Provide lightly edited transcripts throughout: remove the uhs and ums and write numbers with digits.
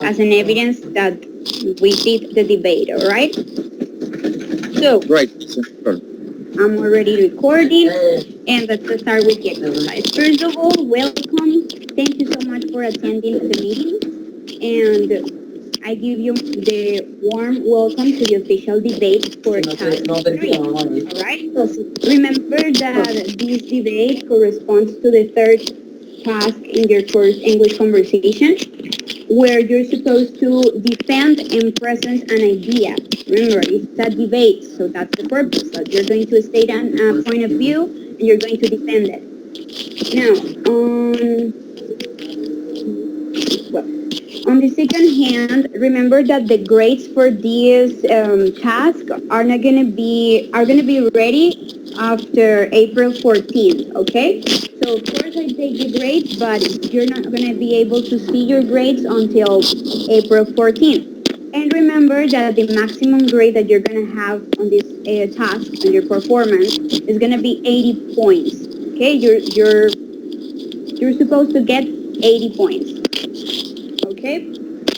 as an evidence that we did the debate, all right? So, Right. Sure. I'm already recording, and let's start with the exercise. First of all, welcome. Thank you so much for attending the meeting, and I give you the warm welcome to the official debate for task 3. All right? Remember that this debate corresponds to the third task in your course English conversation, where you're supposed to defend and present an idea. Remember, it's a debate, so that's the purpose. So you're going to state a point of view, and you're going to defend it. Now, on the second hand, remember that the grades for this task are gonna be ready after April 14th. Okay? So of course I take the grades, but you're not gonna be able to see your grades until April 14th. And remember that the maximum grade that you're gonna have on this task and your performance is gonna be 80 points. Okay? You're supposed to get 80 points. Okay?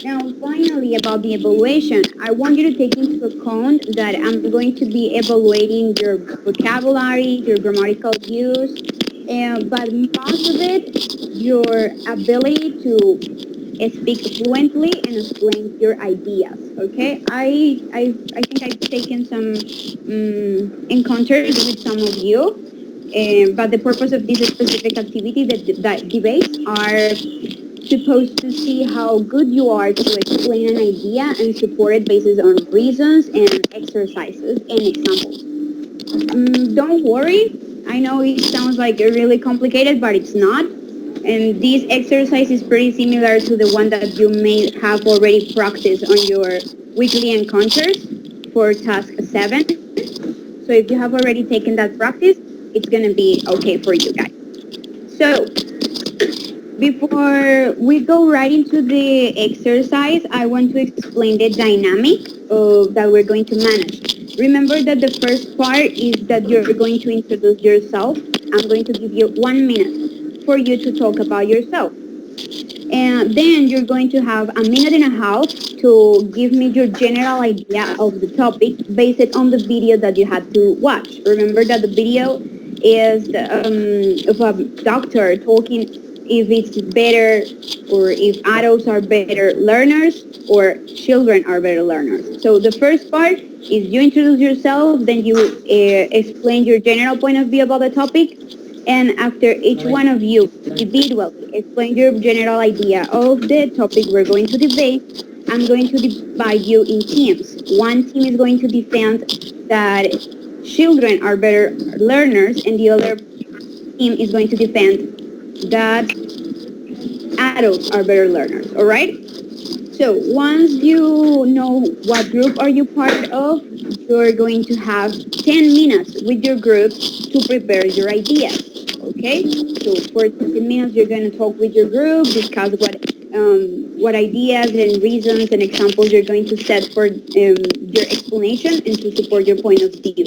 Now, finally, about the evaluation, I want you to take into account that I'm going to be evaluating your vocabulary, your grammatical use, but most of it, your ability to speak fluently and explain your ideas. Okay? I think I've taken some encounters with some of you, but the purpose of this specific activity, that debates, are supposed to see how good you are to explain an idea and support it based on reasons and exercises and examples. Don't worry. I know it sounds like really complicated, but it's not. And this exercise is pretty similar to the one that you may have already practiced on your weekly encounters for task 7. So if you have already taken that practice, it's going to be okay for you guys. So before we go right into the exercise, I want to explain the dynamic that we're going to manage. Remember that the first part is that you're going to introduce yourself. I'm going to give you 1 minute for you to talk about yourself. And then you're going to have a minute and a half to give me your general idea of the topic based on the video that you had to watch. Remember that the video is of a doctor talking if it's better, or if adults are better learners or children are better learners. So the first part is you introduce yourself, then you explain your general point of view about the topic, and after each one of you individually explain your general idea of the topic we're going to debate, I'm going to divide you in teams. One team is going to defend that children are better learners, and the other team is going to defend that adults are better learners, all right? So once you know what group are you part of, you're going to have 10 minutes with your group to prepare your ideas, okay? So for 10 minutes, you're going to talk with your group, discuss what ideas and reasons and examples you're going to set for your explanation and to support your point of view.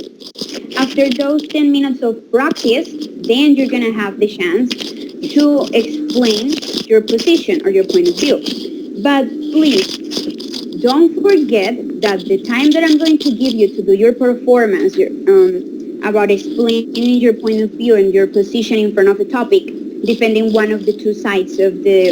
After those 10 minutes of practice, then you're going to have the chance to explain your position or your point of view. But please, don't forget that the time that I'm going to give you to do your performance about explaining your point of view and your position in front of the topic, defending one of the two sides of the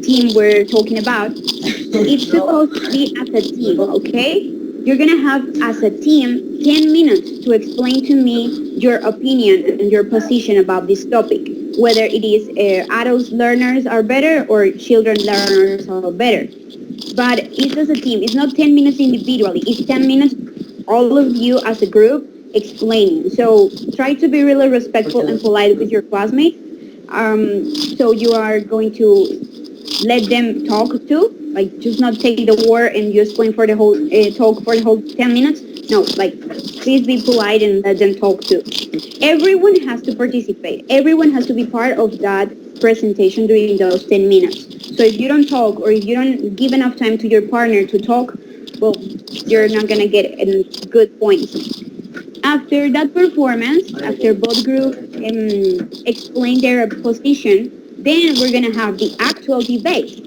team we're talking about, it's supposed to be as a team, okay? You're going to have, as a team, 10 minutes to explain to me your opinion and your position about this topic, whether it is adult learners are better or children learners are better. But it's as a team. It's not 10 minutes individually. It's 10 minutes, all of you as a group, explaining. So try to be really respectful and polite with your classmates. So you are going to let them talk too, like just not take the word and you explain for the whole talk for the whole 10 minutes. No, like please be polite and let them talk too. Everyone has to participate. Everyone has to be part of that presentation during those 10 minutes. So if you don't talk or if you don't give enough time to your partner to talk, well, you're not going to get any good points. After that performance, after both groups explain their position, then we're going to have the actual debate.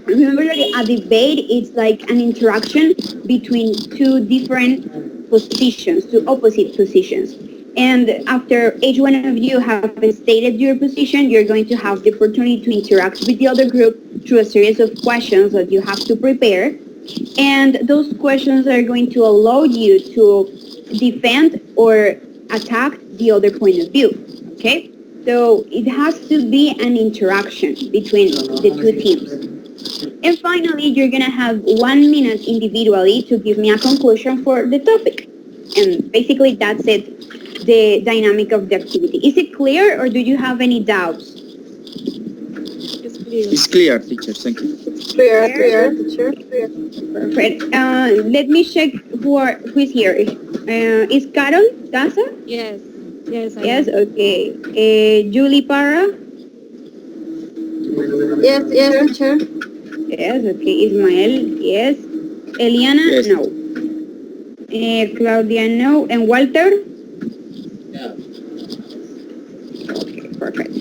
Remember that a debate is like an interaction between two different positions, two opposite positions. And after each one of you have stated your position, you're going to have the opportunity to interact with the other group through a series of questions that you have to prepare. And those questions are going to allow you to defend or attack the other point of view. Okay? So it has to be an interaction between the two teams. And finally, you're going to have 1 minute individually to give me a conclusion for the topic. And basically, that's it, the dynamic of the activity. Is it clear or do you have any doubts? It's clear, teacher. Thank you. Clear, teacher. Perfect. Let me check who is here. Is Carol Daza? Yes, yes, I Yes, am. okay. Julie Parra? Yes, teacher. Yes, okay. Ismael? Yes. Eliana? Yes. No. Claudia? No. And Walter? Okay, perfect.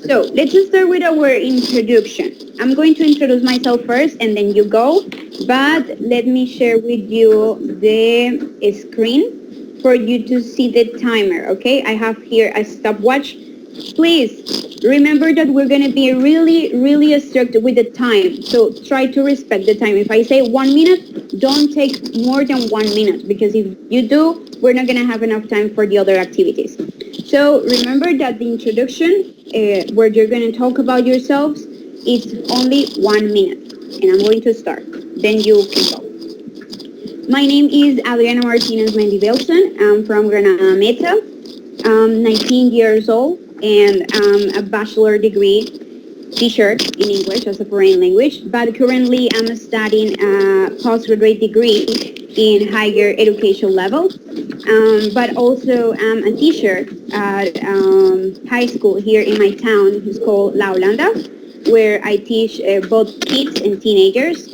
So let's just start with our introduction. I'm going to introduce myself first and then you go, but let me share with you the screen for you to see the timer, okay? I have here a stopwatch. Please remember that we're going to be really strict with the time, so try to respect the time. If I say 1 minute, don't take more than 1 minute, because if you do, we're not going to have enough time for the other activities. So remember that the introduction, where you're going to talk about yourselves, it's only 1 minute. And I'm going to start. Then you can go. My name is Adriana Martinez Mendibelson. I'm from Granada Meta. I'm 19 years old and I'm a bachelor degree teacher in English as a foreign language. But currently I'm studying a postgraduate degree in higher education level. But also I'm a teacher at high school here in my town. It's called La Holanda, where I teach both kids and teenagers.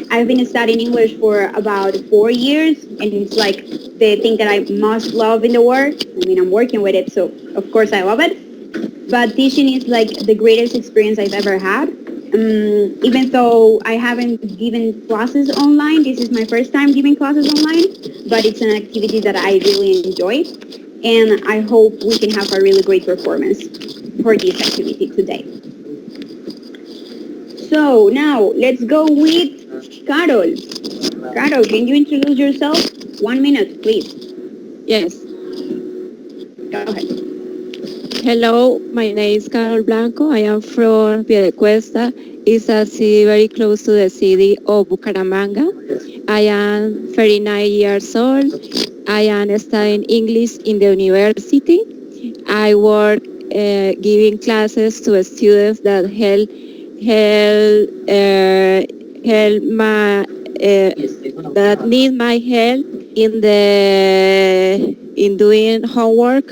I've been studying English for about 4 years, and it's like the thing that I most love in the world. I mean, I'm working with it, so of course I love it. But teaching is like the greatest experience I've ever had. Even though I haven't given classes online, this is my first time giving classes online, but it's an activity that I really enjoy. And I hope we can have a really great performance for this activity today. So now let's go with Carol. Carol, can you introduce yourself? 1 minute, please. Yes. Go ahead. Hello, my name is Carol Blanco. I am from Piedecuesta. It's a city very close to the city of Bucaramanga. I am 39 years old. I am studying English in the university. I work giving classes to students that help my that need my help in doing homework.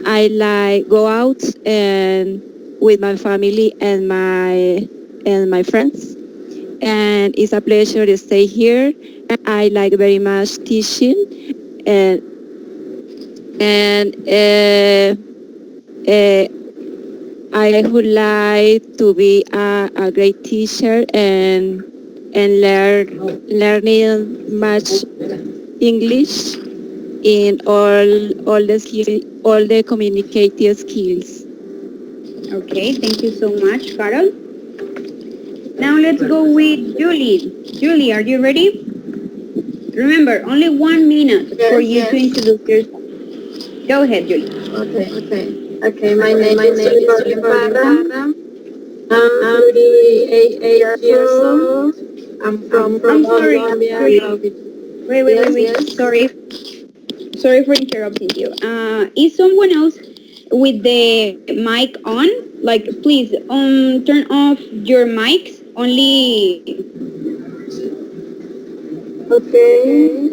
I like go out and with my family and my friends, and it's a pleasure to stay here. I like very much teaching, and and I would like to be a great teacher and learning much English in all the communicative skills. Okay, thank you so much, Carol. Now let's go with Julie. Julie, are you ready? Remember, only 1 minute for you to introduce yourself. Go ahead, Julie. Okay. My name is Julie Parra. I'm 38 years old. I'm from I'm sorry. Colombia. Wait. Sorry for interrupting you. Is someone else with the mic on? Like, please, turn off your mics. Only. Okay.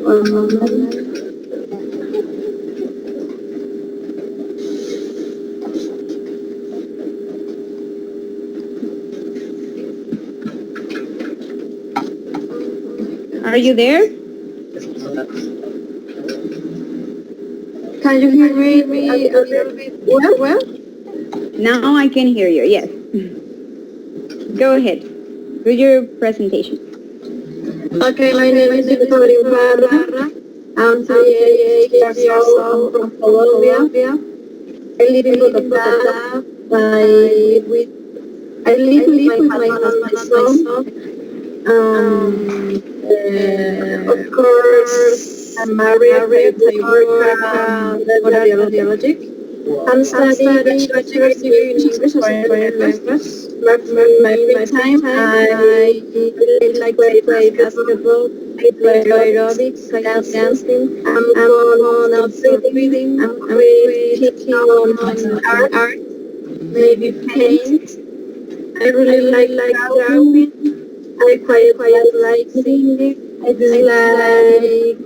One moment. Are you there? Can you hear me a little bit well? Now I can hear you, yes. Go ahead. Do your presentation. Okay, my name is Victoria Barra. I'm 38 years old. I'm from Colombia. I live in Bogota. I live with my husband and my son. Of course, I'm married. I work at radiologic. I'm studying bachelor's degree in English as a foreign language. In my free time, I really like to play basketball. I do aerobics, dancing. I'm fond of reading. I'm creative on art, maybe paint. I really like drawing. I quite like singing. I dislike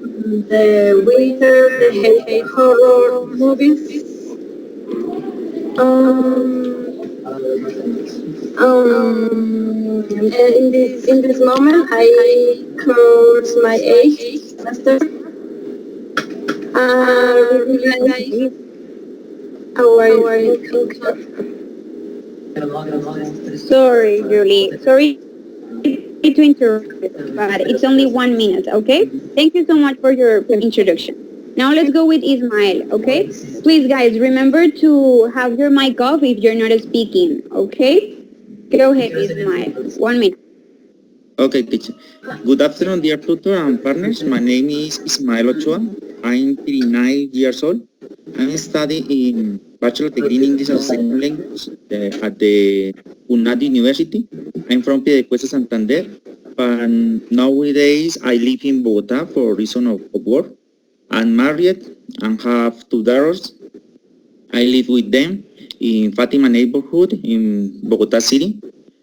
the winter, the hate horror movies. Um, in this moment, I crossed my eighth semester. Really like our income. Sorry, Julie. Sorry to interrupt, but it's only 1 minute, okay? Thank you so much for your introduction. Now let's go with Ismael, okay? Please, guys, remember to have your mic off if you're not speaking, okay? Go ahead, Ismael. 1 minute. Okay, teacher. Good afternoon, dear tutor and partners. My name is Ismael Ochoa. I'm 39 years old. I'm studying in bachelor degree in English as a second language at the UNAD University. I'm from Piedecuesta, Santander. And nowadays, I live in Bogota for reason of work. I'm married and have two daughters. I live with them in Fatima neighborhood in Bogota City.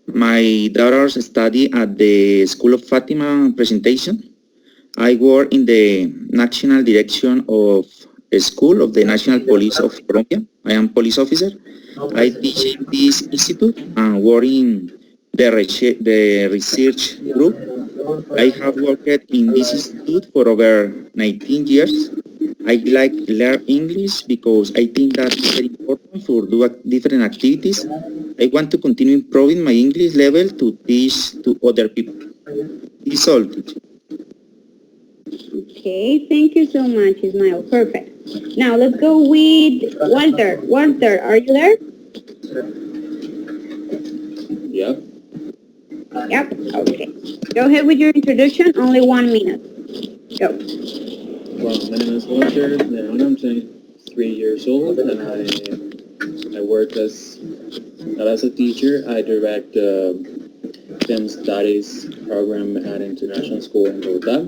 My daughters study at the School of Fatima Presentation. I work in the National Direction of a School of the National Police of Colombia. I am police officer. I teach in this institute and work in the research group. I have worked in this institute for over 19 years. I like learn English because I think that it's very important for different activities. I want to continue improving my English level to teach to other people. This is all, teacher. Okay, thank you so much, Ismael. Perfect. Now let's go with Walter. Walter, are you there? Yep. Yep. Okay. Go ahead with your introduction. Only 1 minute. Go. Well, my name is Walter Leon. I'm 23 years old, and I work as a teacher. I direct the STEM Studies program at International School in Bogota.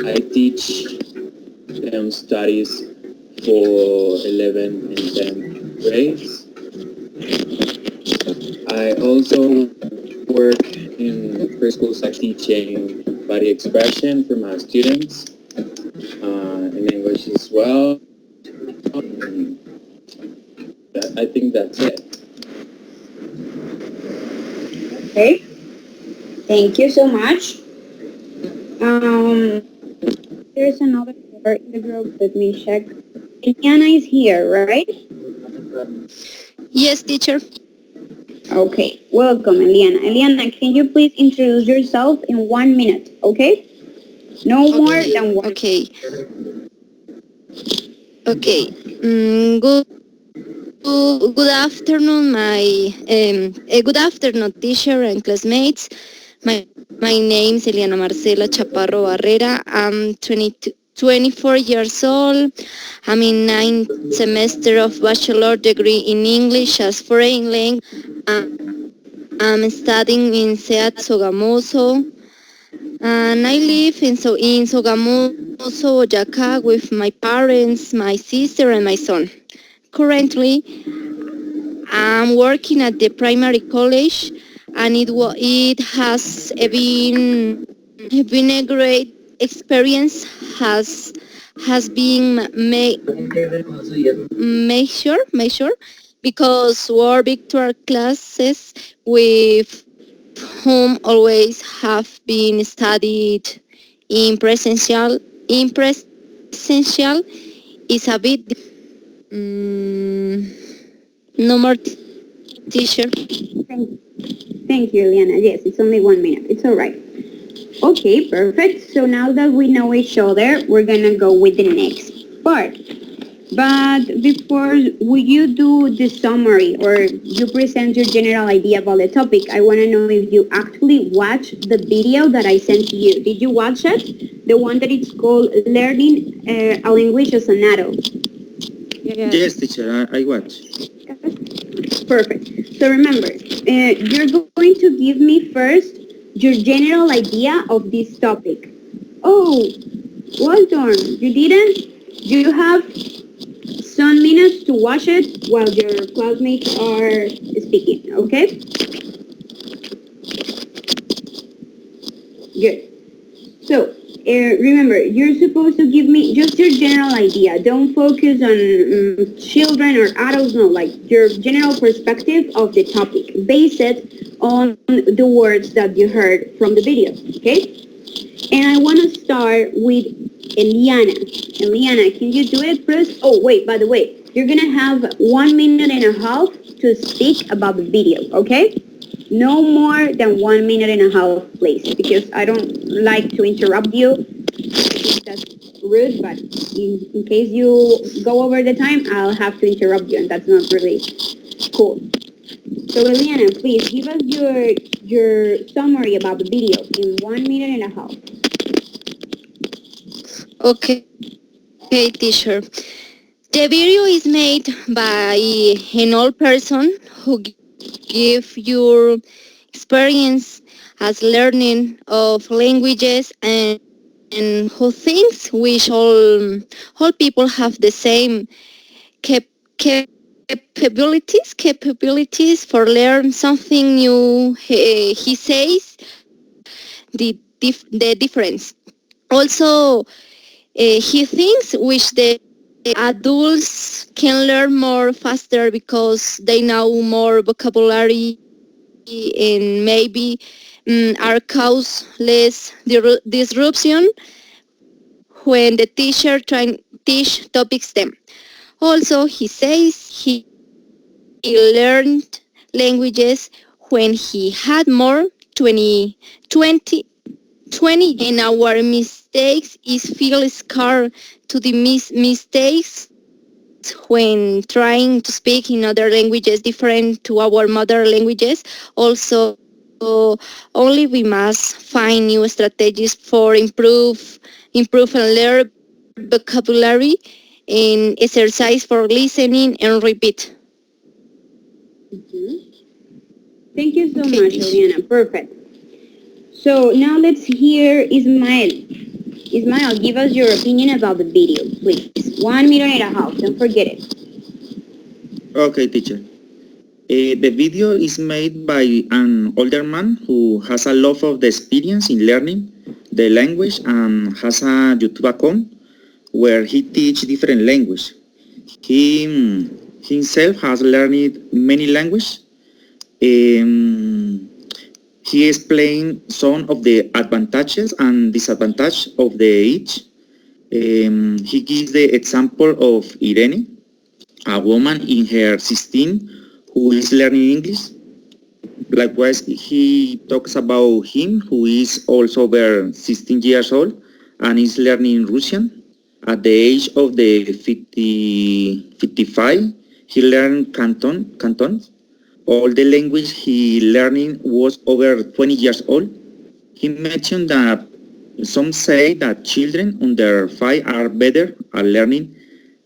I teach STEM Studies for 11 and 10 grades. I also work in preschool teaching body expression for my students in English as well. I think that's it. Okay. Thank you so much. There's another part in the group. Let me check. Eliana is here, right? Yes, teacher. Okay. Welcome, Eliana. Eliana, can you please introduce yourself in 1 minute, okay? No more than one. Okay. Okay. Good afternoon, good afternoon, teacher and classmates. My name is Eliana Marcela Chaparro Barrera. I'm 24 years old. I'm in 9th semester of bachelor degree in English as foreign language. I'm studying in SEAT Sogamoso, and I live in Sogamoso, Boyacá, with my parents, my sister, and my son. Currently, I'm working at the primary college, and it has been a great experience. Has been measured because we're virtual classes with home always have been studied in presential. In presential is a bit no more teacher. Thank, thank you, Eliana. Yes, it's only 1 minute. It's all right. Okay, perfect. So now that we know each other, we're gonna go with the next part. But before you do the summary or you present your general idea about the topic, I want to know if you actually watched the video that I sent to you. Did you watch it? The one that it's called Learning a Language as an Adult. Yes, Yes. teacher, I watch. Perfect. So remember, you're going to give me first your general idea of this topic. Oh, well done. You didn't? You have some minutes to watch it while your classmates are speaking, okay? Good. So, remember, you're supposed to give me just your general idea. Don't focus on children or adults, no, like your general perspective of the topic. Base it on the words that you heard from the video, okay? And I want to start with Eliana. Eliana, can you do it first? Oh, wait, by the way, you're going to have 1 minute and a half to speak about the video, okay? No more than 1 minute and a half, please, because I don't like to interrupt you. I think that's rude, but in case you go over the time, I'll have to interrupt you, and that's not really cool. So, Eliana, please give us your summary about the video in 1 minute and a half. Okay, teacher. The video is made by an old person who give your experience as learning of languages and who thinks we should all people have the same cap- capabilities for learn something new. He says the difference. Also, he thinks which the adults can learn more faster because they know more vocabulary and maybe are cause less disruption when the teacher try teach topics them. Also, he says he learned languages when he had more 20 and our mistakes is feel scared to the mistakes when trying to speak in other languages different to our mother languages. Also, only we must find new strategies for improve and learn vocabulary and exercise for listening and repeat. Thank you so Okay, much, teacher. Eliana. Perfect. So now let's hear Ismael. Ismael, give us your opinion about the video, please. 1 minute and a half. Don't forget it. Okay, teacher. The video is made by an older man who has a lot of the experience in learning the language and has a YouTube account where he teach different language. He himself has learned many languages. Um, he explained some of the advantages and disadvantages of the each. He gives the example of Irene, a woman in her 16 who is learning English. Likewise, he talks about him who is also over 16 years old and is learning Russian. At the age of the 55, he learned Canton. All the language he learning was over 20 years old. He mentioned that some say that children under 5 are better at learning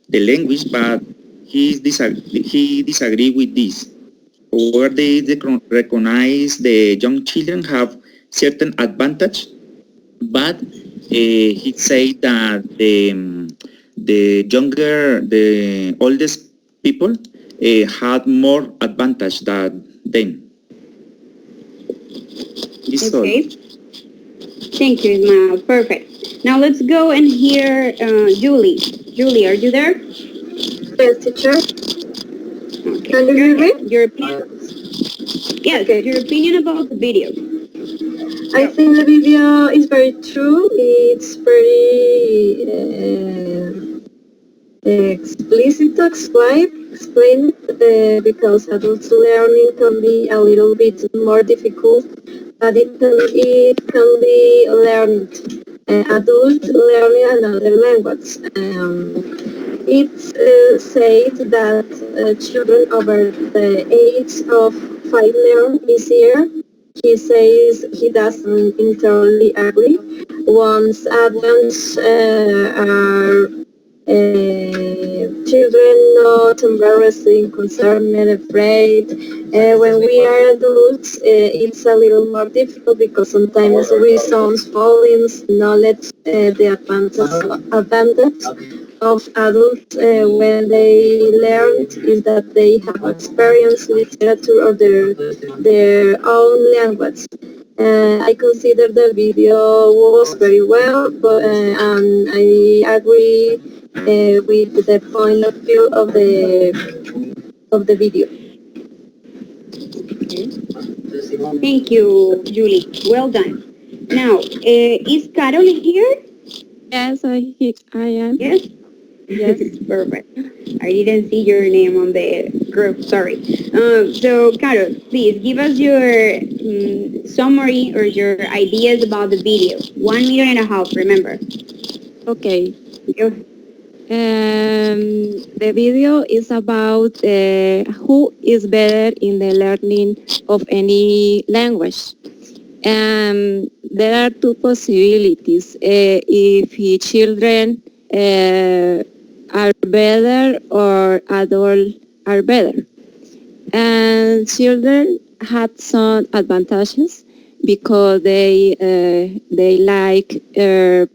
the language, but he disagree with this. However, they recognize the young children have certain advantage, but he said that the oldest people had more advantage than them. This all. Okay. Thank you, Ismael. Perfect. Now let's go and hear Julie. Julie, are you there? Yes, teacher. Okay. Can you hear me? Your opinion? Yes, Okay. your opinion about the video. I think the video is very true. It's very explicit to explain it because adults learning can be a little bit more difficult, but it can be learned. Adult learning another language. It says that children over the age of 5 learn easier. He says he doesn't entirely agree. Once adults are children not embarrassing, concerned, afraid. When we are adults, it's a little more difficult because sometimes we sound falling knowledge the advantage of adults when they learned is that they have experienced literature or their own language. I consider the video was very well, but and I agree with the point of view of the video. Thank you, Julie. Well done. Now, is Carol here? Yes, I am. Yes? Yes. Perfect. I didn't see your name on the group, sorry. So, Carol, please give us your summary or your ideas about the video. 1 minute and a half, remember. Okay. Go. The video is about who is better in the learning of any language. There are two possibilities. If children are better or adults are better. And children had some advantages because they like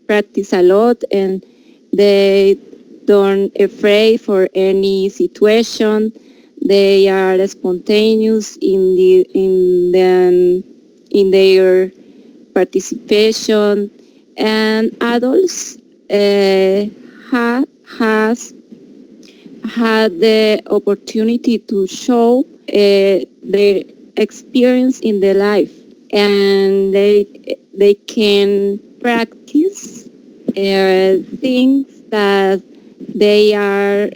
practice a lot and they don't afraid for any situation. They are spontaneous in their participation, and adults has had the opportunity to show their experience in their life, and they can practice things that they are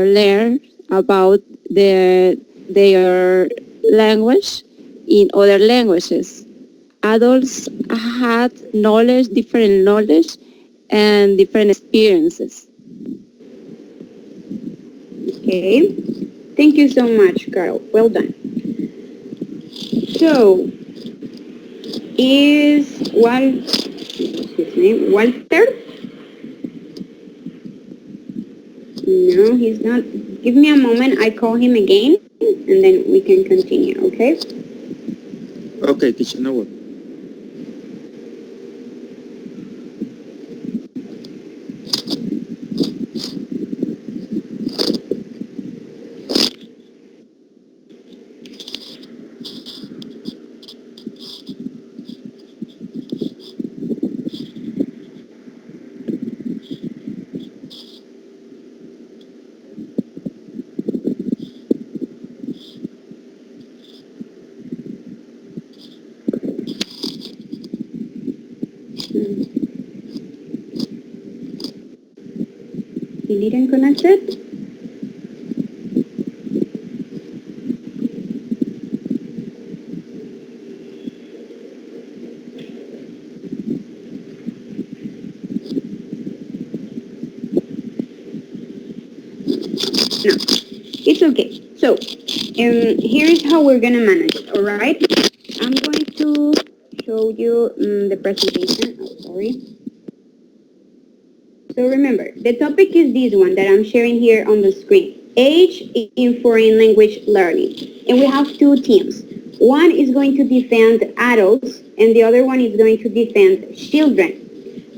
learn about their language in other languages. Adults had knowledge, different knowledge, and different experiences. Okay. Thank you so much, Carol. Well done. So, is what's his name? Walter? No, he's not. Give me a moment. I call him again, and then we can continue, okay? Okay, teacher, no worry. He didn't connect it? No, it's okay. So, here's how we're gonna manage it, all right? I'm going to show you the presentation. Oh, sorry. So remember, the topic is this one that I'm sharing here on the screen. Age in foreign language learning. And we have two teams. One is going to defend adults and the other one is going to defend children.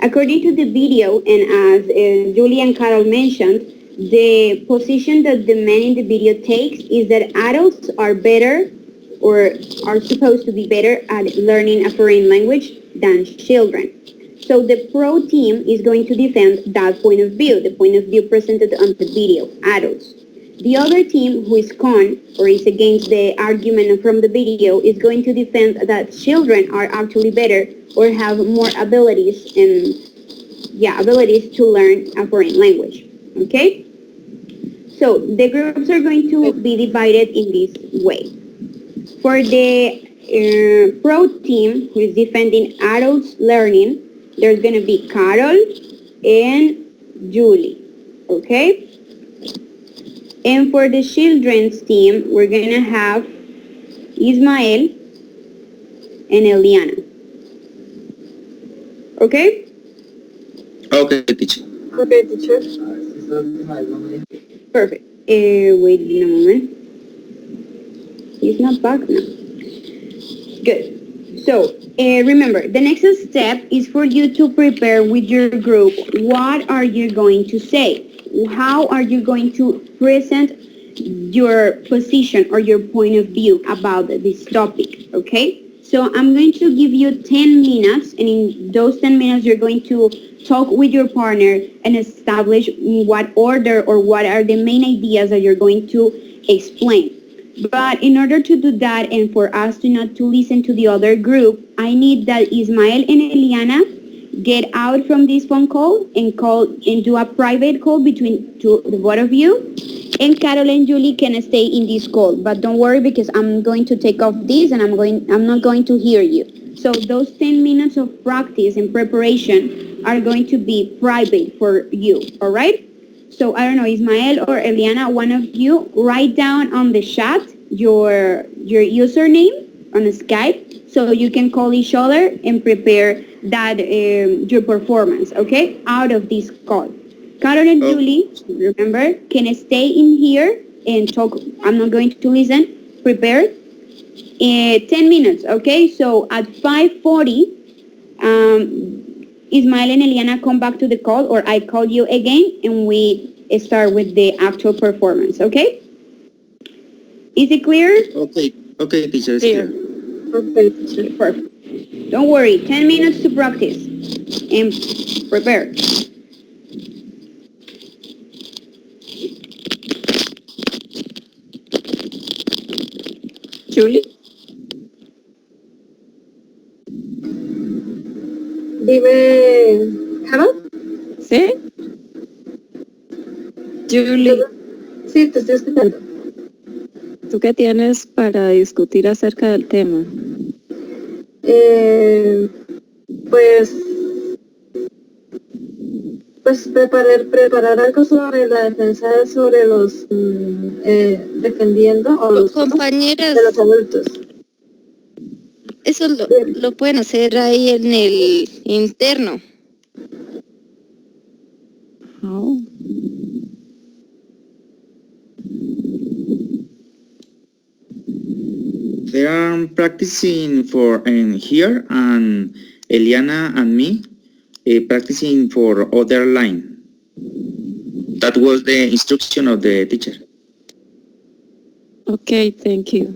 According to the video, and as Julie and Carol mentioned, the position that the man in the video takes is that adults are better or are supposed to be better at learning a foreign language than children. So the pro team is going to defend that point of view, the point of view presented on the video, adults. The other team who is con or is against the argument from the video is going to defend that children are actually better or have more abilities and abilities to learn a foreign language. Okay? So the groups are going to be divided in this way. For the pro team who is defending adults learning, there's going to be Carol and Julie. Okay? And for the children's team, we're going to have Ismael and Eliana. Okay? Okay, teacher. Okay, teacher. Perfect. Wait a moment. He's not back now. Good. So, remember, the next step is for you to prepare with your group. What are you going to say? How are you going to present your position or your point of view about this topic, okay? So I'm going to give you 10 minutes, and in those 10 minutes, you're going to talk with your partner and establish what order or what are the main ideas that you're going to explain. But in order to do that and for us to not to listen to the other group, I need that Ismael and Eliana get out from this phone call and do a private call between the both of you. And Carol and Julie can stay in this call, but don't worry because I'm going to take off this and I'm not going to hear you. So those 10 minutes of practice and preparation are going to be private for you, all right? So I don't know, Ismael or Eliana, one of you, write down on the chat your username on Skype so you can call each other and prepare that your performance, okay, out of this call. Carol and Julie, remember, can stay in here and talk. I'm not going to listen. Prepare. 10 minutes, okay? So at 5:40, Ismael and Eliana come back to the call, or I call you again, and we start with the actual performance, okay? Is it clear? Okay, teacher, it's clear. Okay, teacher. Perfect. Don't worry, 10 minutes to practice and prepare. Julie, Dime, Carol. ¿sí? Julie, Sí, te estoy escuchando. ¿tú qué tienes para discutir acerca del tema? Eh, pues, pues preparar algo sobre la defensa sobre los defendiendo o los Compañeras, de los adultos. eso lo pueden hacer ahí en el interno. Oh. They are practicing for here, and Eliana and me practicing for other line. That was the instruction of the teacher. Okay, thank you.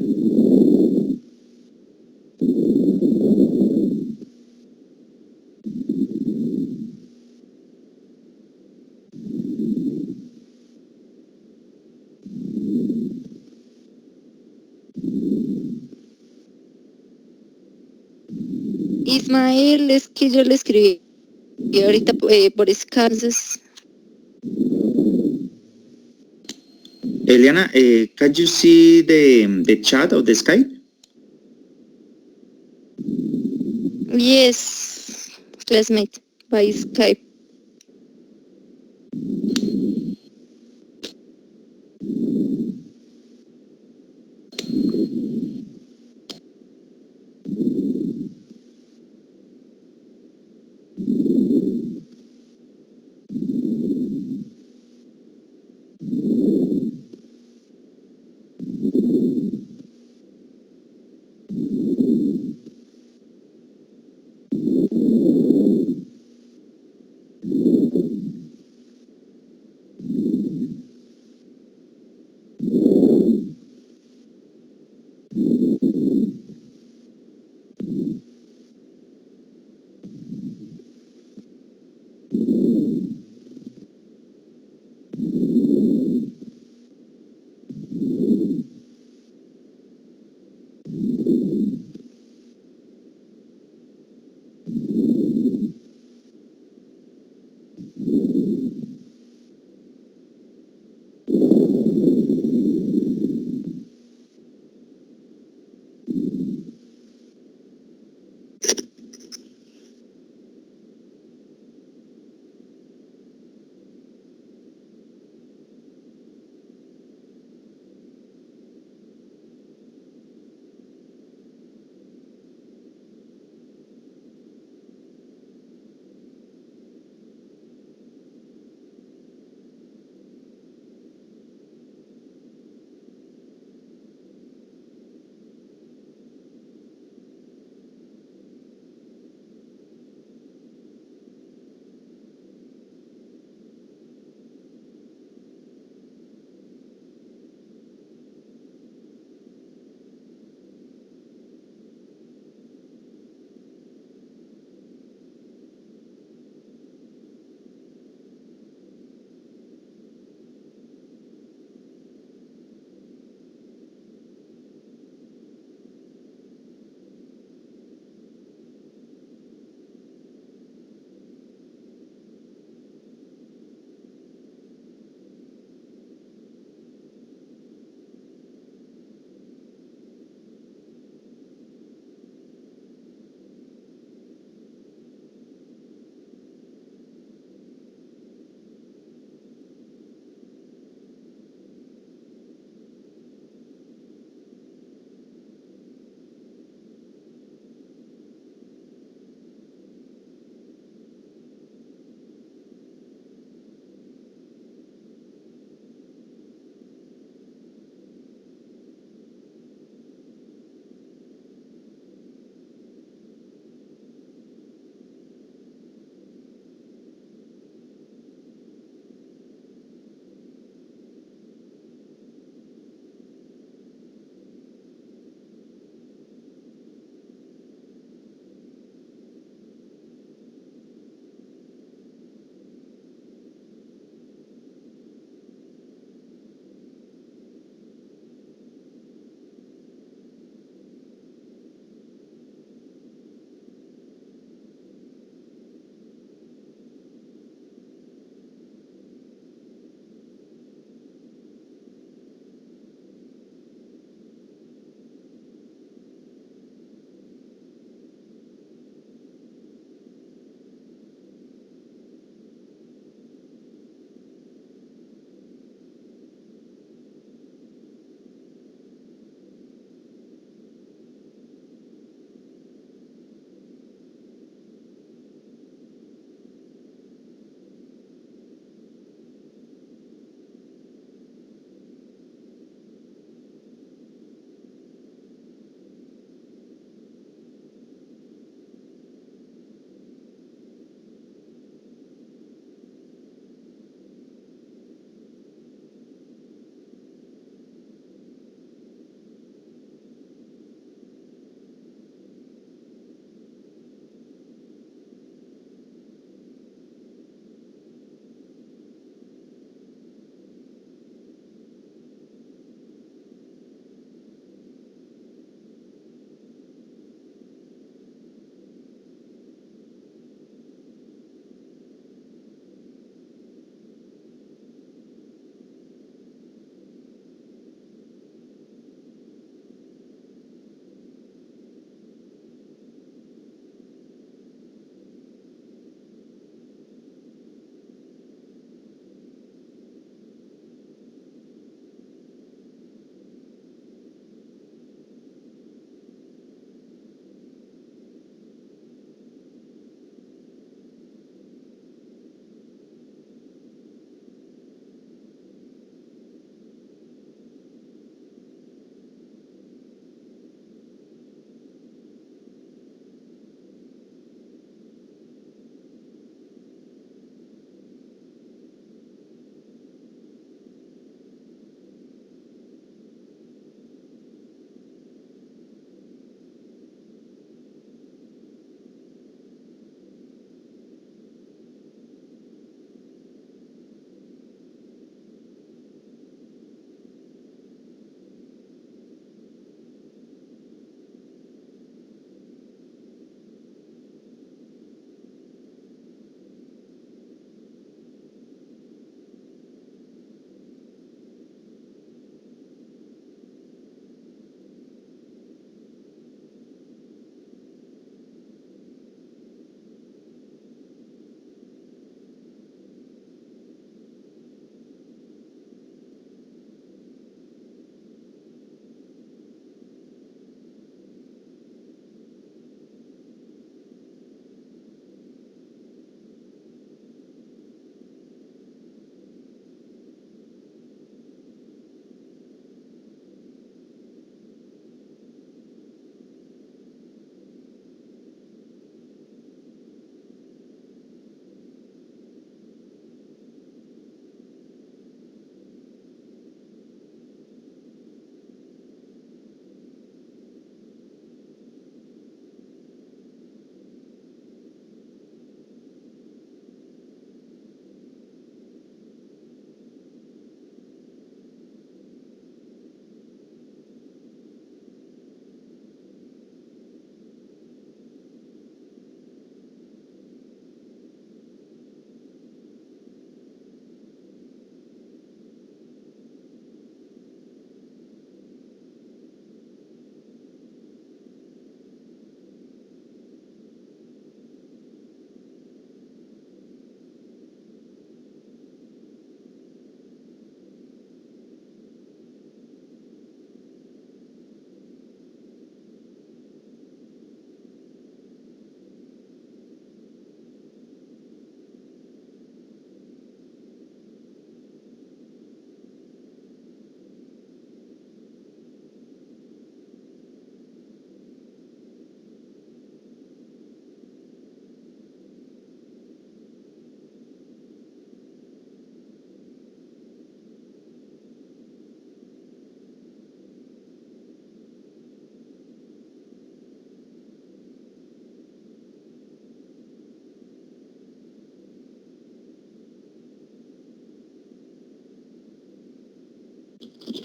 Ismael, es que yo le escribí ahorita por Skype, entonces, Eliana, can you see the chat of the Skype? yes, classmate by Skype.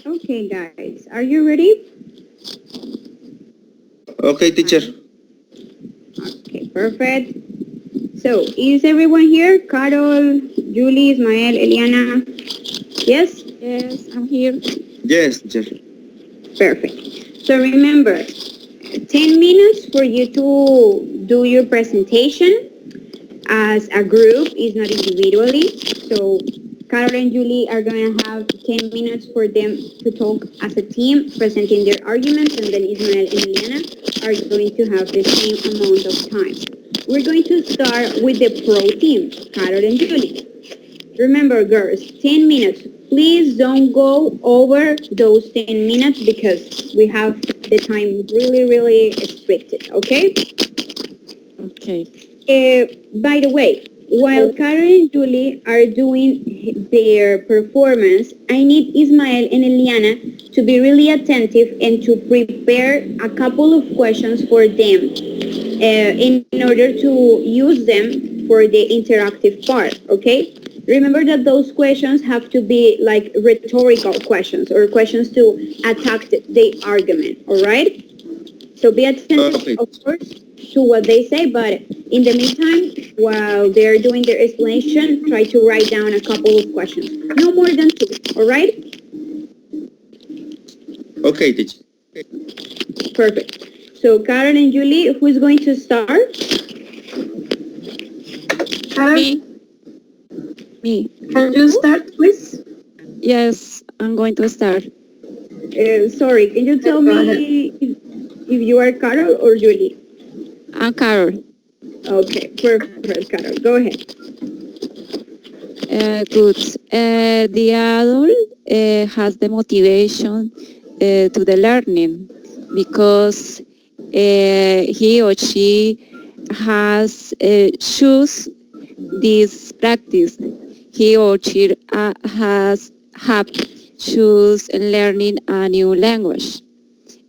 Okay, guys, are you ready? Okay, teacher. Okay, perfect. So, is everyone here? Carol, Julie, Ismael, Eliana? Yes? Yes, I'm here. Yes, teacher. Perfect. So remember, 10 minutes for you to do your presentation as a group, is not individually. So Carol and Julie are going to have 10 minutes for them to talk as a team, presenting their arguments, and then Ismael and Eliana are going to have the same amount of time. We're going to start with the pro team, Carol and Julie. Remember, girls, 10 minutes. Please don't go over those 10 minutes because we have the time really, really restricted, okay? Okay. By the way, while Karen and Julie are doing their performance, I need Ismael and Eliana to be really attentive and to prepare a couple of questions for them in order to use them for the interactive part, okay? Remember that those questions have to be like rhetorical questions or questions to attack the argument, all right? So be attentive, Okay. of course, to what they say, but in the meantime, while they're doing their explanation, try to write down a couple of questions. No more than two, all right? Okay, teacher. Perfect. So Karen and Julie, who is going to start? Carol, Me. Me. can you start, please? Yes, I'm going to start. Sorry, can you tell Go ahead. me if you are Carol or Julie? I'm Carol. Okay, perfect, Carol. Go ahead. Good. The adult has the motivation to the learning because he or she has choose this practice. He or she has have choose learning a new language,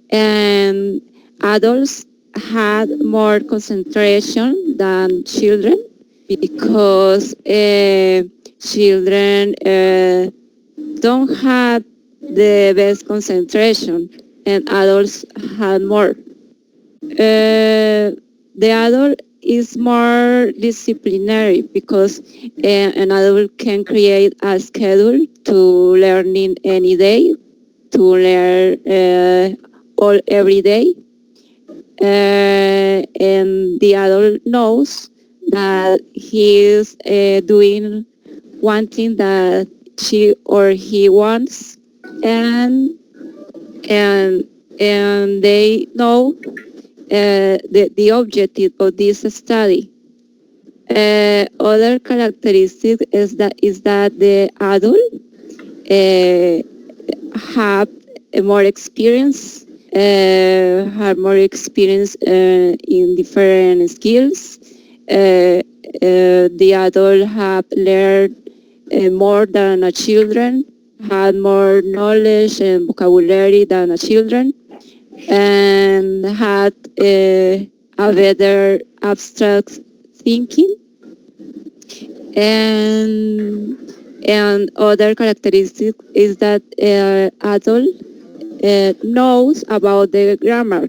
and adults had more concentration than children because children don't have the best concentration and adults had more. The adult is more disciplinary because an adult can create a schedule to learning any day, to learn all every day, and the adult knows that he is doing one thing that she or he wants, and and and they know the objective of this study. Other characteristic is that the adult have more experience, have more experience in different skills. The adult have learned more than a children, had more knowledge and vocabulary than a children, and had a better abstract thinking, and other characteristic is that adult knows about the grammar,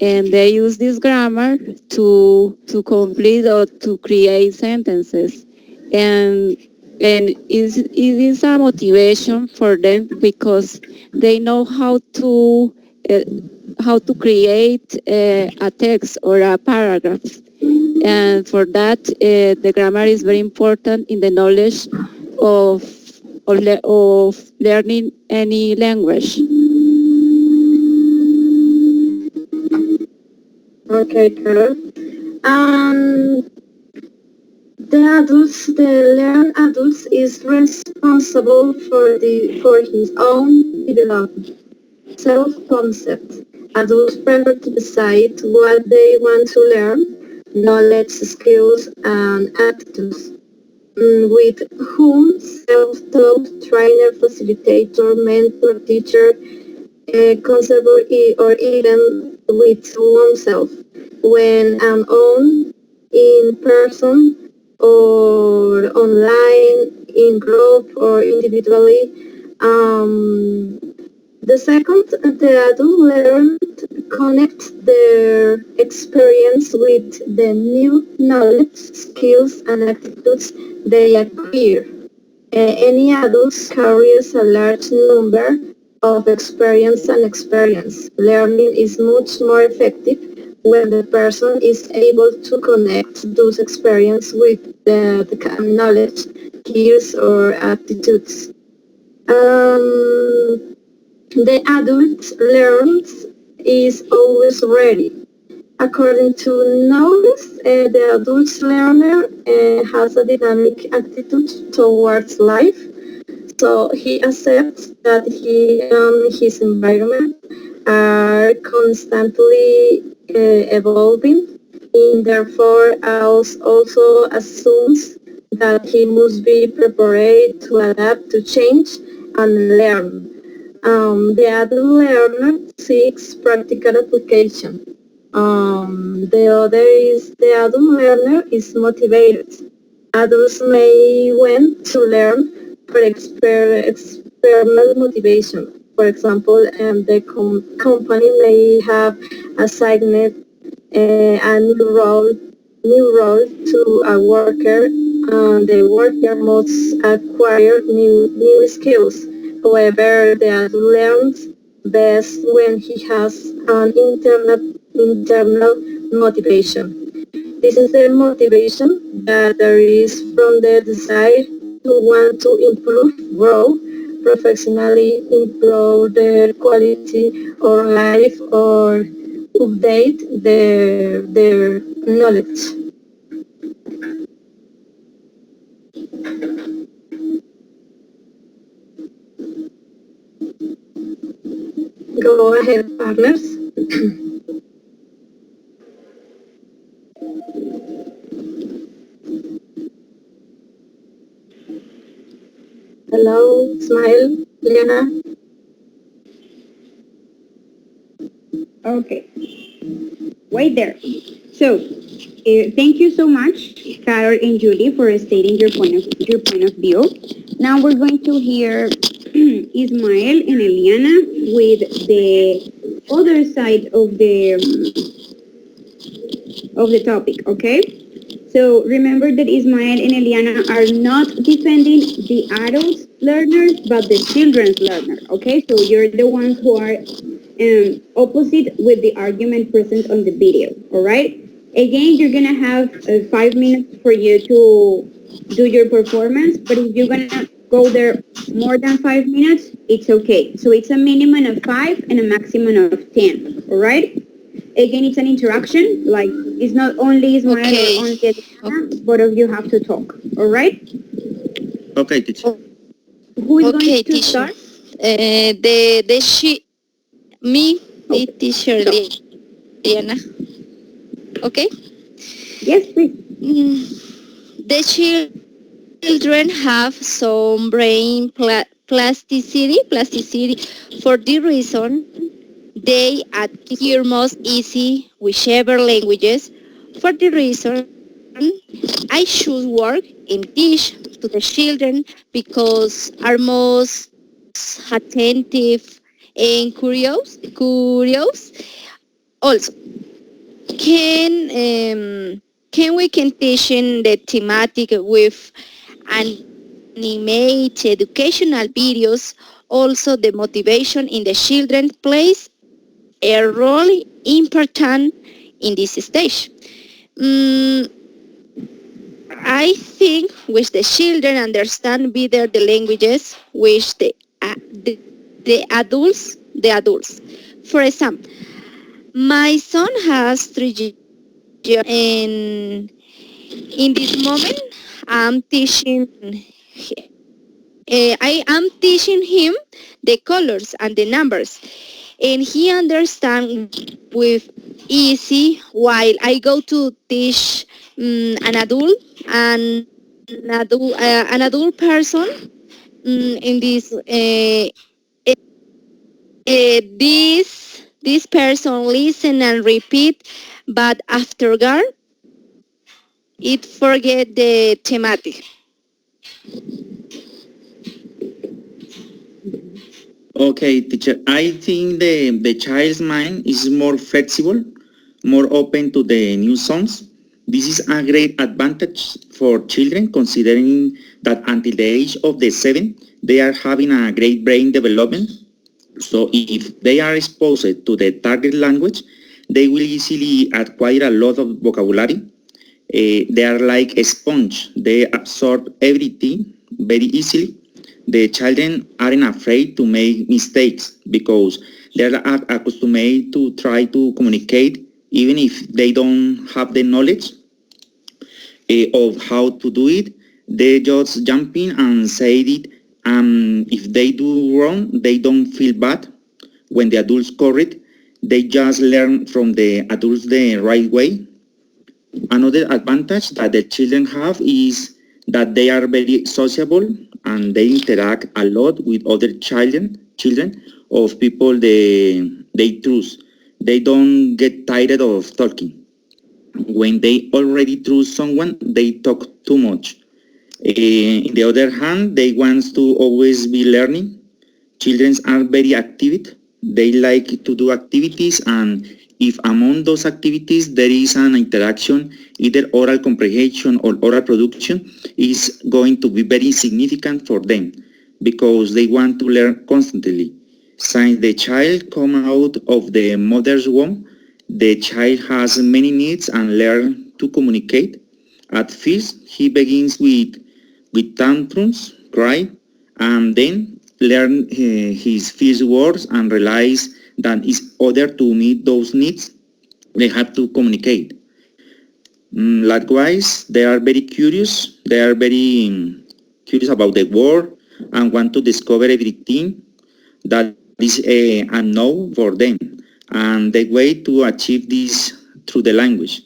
and they use this grammar to complete or to create sentences, and it is a motivation for them because they know uh, how to create a text or a paragraph, and for that the grammar is very important in the knowledge of of learning any language. Okay, Carol. Um, the learned adults is responsible for his own development, self-concept. Adults prefer to decide what they want to learn, knowledge, skills, and attitudes. With whom self-taught trainer, facilitator, mentor, teacher, conservator, or even with oneself. When I'm on, in person, or online, in group, or individually, Um, the second, the adult learned connect their experience with the new knowledge, skills, and attitudes they acquire. Any adult carries a large number of experience. Learning is much more effective when the person is able to connect those experiences with the knowledge, skills, or attitudes. Um, the adult learns is always ready. According to Knowles, the adult learner has a dynamic attitude towards life, so he accepts that he and his environment are constantly evolving, and therefore also assumes that he must be prepared to adapt to change and learn. The adult learner seeks practical application. The other is the adult learner is motivated. Adults may want to learn for experimental motivation. For example, the company may have assigned a new role to a worker, and the worker must acquire new skills. However, the adult learns best when he has an internal motivation. This is the motivation that there is from the desire to want to improve, grow professionally, improve their quality or life, or update their knowledge. Go ahead, partners. Hello, Smile, Liana. Okay, wait there. So, thank you so much, Carol and Julie, for stating your point of view. Now we're going to hear Ismael and Eliana with the other side of the topic. Okay. So remember that Ismael and Eliana are not defending the adults learners, but the children's learner. Okay. So you're the ones who are opposite with the argument present on the video. All right. Again, you're gonna have 5 minutes for you to do your performance, but if you're gonna go there more than 5 minutes, it's okay. So it's a minimum of 5 and a maximum of 10. All right. Again, it's an interaction. Like it's not only Ismael or Okay. only Eliana, both of you have to talk. All right. Okay, teacher. Who is going Okay, to teacher. start? The she me the Okay. teacher So Liana. Okay. yes, please. The children have some brain plasticity. For the reason they acquire most easy whichever languages. For the reason I should work and teach to the children because are most attentive and curious. Also, can can we can teach in the thematic with animate educational videos? Also, the motivation in the children plays a role important in this stage. Mm, I think which the children understand better the languages which the adults. For example, my son has 3 years and in this moment I'm teaching I am teaching him the colors and the numbers, and he understands with easy. While I go to teach an adult person in this person listen and repeat, but after God, it forget the thematic. Okay, teacher. I think the child's mind is more flexible, more open to the new songs. This is a great advantage for children considering that until the age of the 7, they are having a great brain development. So if they are exposed to the target language, they will easily acquire a lot of vocabulary. They are like a sponge. They absorb everything very easily. The children aren't afraid to make mistakes because they are accustomed to try to communicate even if they don't have the knowledge of how to do it. They just jump in and say it. If they do wrong, they don't feel bad. When the adults correct, they just learn from the adults the right way. Another advantage that the children have is that they are very sociable and they interact a lot with other children of people they trust. They don't get tired of talking. When they already trust someone, they talk too much. In the other hand, they want to always be learning. Children are very active. They like to do activities, and if among those activities there is an interaction, either oral comprehension or oral production, is going to be very significant for them because they want to learn constantly. Since the child come out of the mother's womb, the child has many needs and learn to communicate. At first, he begins with tantrums, cry, and then learn his first words and realize that in order to meet those needs, they have to communicate. Likewise, they are very curious. They are very curious about the world and want to discover everything that is unknown for them. And the way to achieve this through the language.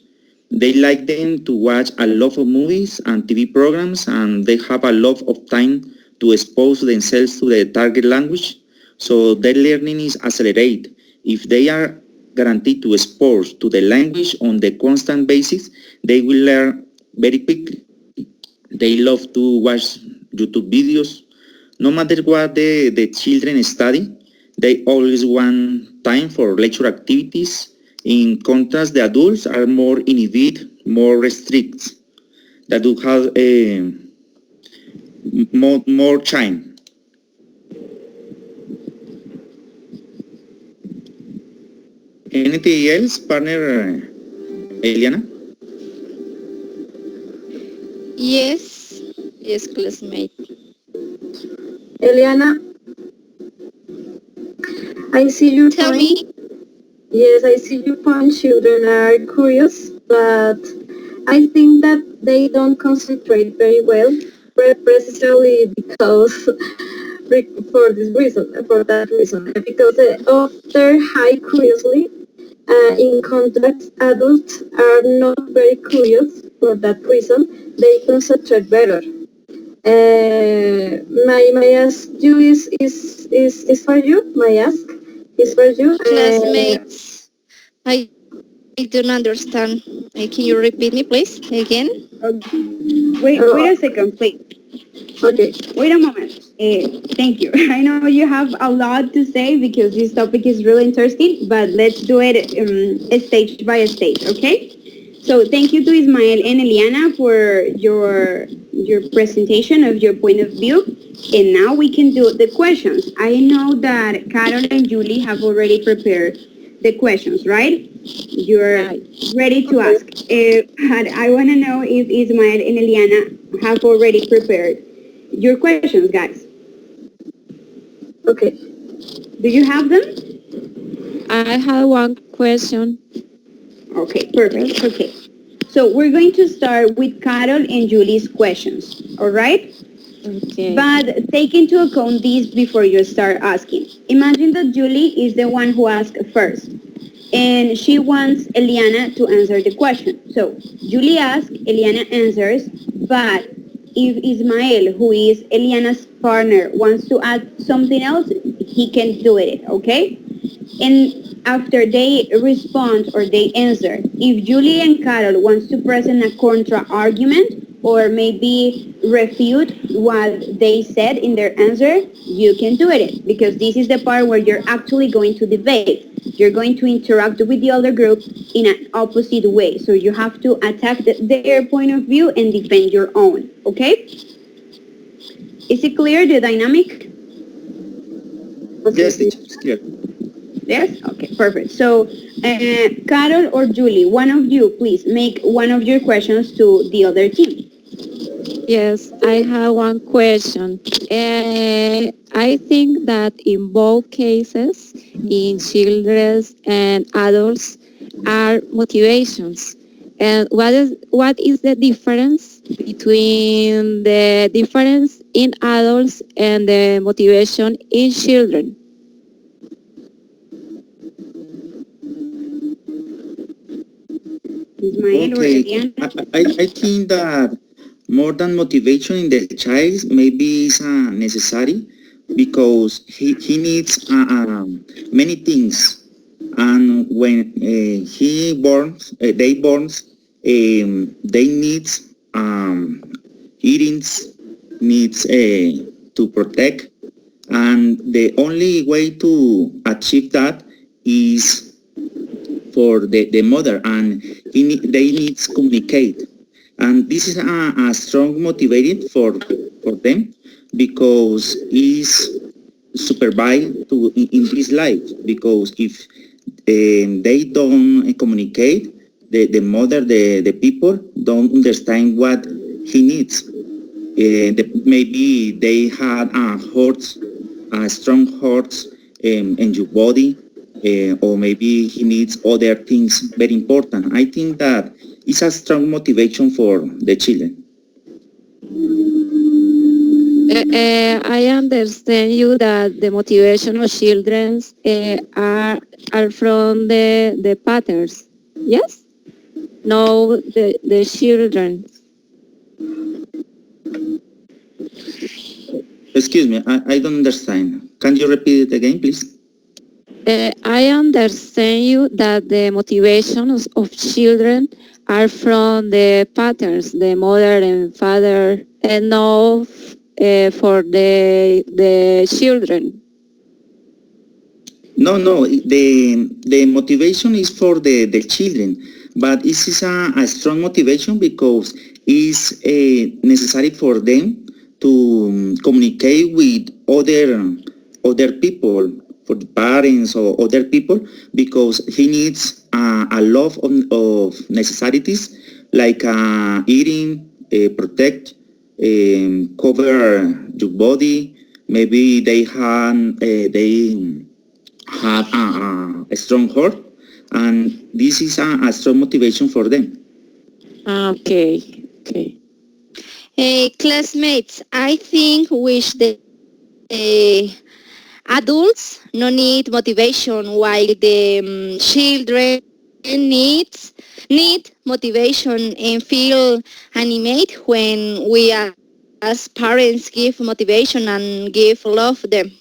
They like them to watch a lot of movies and TV programs, and they have a lot of time to expose themselves to the target language. So their learning is accelerated. If they are guaranteed to expose to the language on the constant basis, they will learn very quickly. They love to watch YouTube videos. No matter what the children study, they always want time for lecture activities. In contrast, the adults are more inhibited, more restricted. The adult have more time. Anything else, partner Eliana? Yes, yes, classmate. Eliana, I see your Tell point. me. Yes, I see your point. Children are curious, but I think that they don't concentrate very well, precisely because for this reason, for that reason, because of their high curiously. In contrast, adults are not very curious for that reason. They concentrate better. My ask you is for you. My ask is for you. Classmates, I don't understand. Can you repeat me, please, again? Wait a second, please. Okay. Wait a moment. Thank you. I know you have a lot to say because this topic is really interesting, but let's do it stage by stage, okay? So thank you to Ismael and Eliana for your presentation of your point of view. And now we can do the questions. I know that Carol and Julie have already prepared the questions, right? You're ready to ask. But I want to know if Ismael and Eliana have already prepared your questions, guys. Okay. Do you have them? I have one question. Okay, perfect. Okay. So we're going to start with Carol and Julie's questions, all right? Okay. But take into account these before you start asking. Imagine that Julie is the one who asked first, and she wants Eliana to answer the question. So Julie asks, Eliana answers, but if Ismael, who is Eliana's partner, wants to add something else, he can do it, okay? And after they respond or they answer, if Julie and Carol wants to present a contra argument, or maybe refute what they said in their answer, you can do it because this is the part where you're actually going to debate. You're going to interact with the other group in an opposite way. So you have to attack their point of view and defend your own. Okay? Is it clear, the dynamic? Yes, teacher, it's clear. Yes? Okay, perfect. So, Carol or Julie, one of you, please make one of your questions to the other team. Yes, I have one question. I think that in both cases, in children and adults, are motivations. And what is the difference between the difference in adults and the motivation in children? Ismael or Okay, Eliana? I think that more than motivation in the child maybe is necessary because he needs many things, and when they borns, they needs eatings, needs to protect, and the only way to achieve that is for the mother, and they needs communicate, and this is a strong motivator for them because is supervised to in this life, because if they don't communicate, the mother, the people don't understand what he needs. Maybe they had hurts, strong hurts in your body, or maybe he needs other things very important. I think that it's a strong motivation for the children. I understand you that the motivation of children are from the patterns. Yes? No, the children. Excuse me, I don't understand. Can you repeat it again, please? I understand you that the motivations of children are from the patterns, the mother and father, and not for the children. No, the motivation is for the children, but this is a strong motivation because it's necessary for them to communicate with other people, for the parents or other people, because he needs a lot of necessities like eating, protect, cover your body. Maybe they have a strong heart, and this is a strong motivation for them. Okay, okay. Classmates, I think which the adults no need motivation while the children need motivation and feel animate when we as parents give motivation and give love them.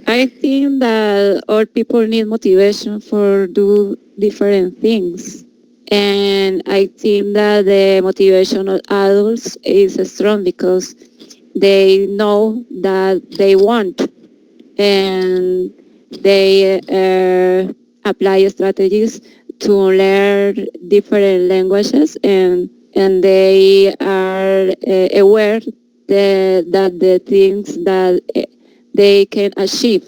I think that all people need motivation for do different things. And I think that the motivation of adults is strong because they know that they want and they apply strategies to learn different languages and they are aware that the things that they can achieve.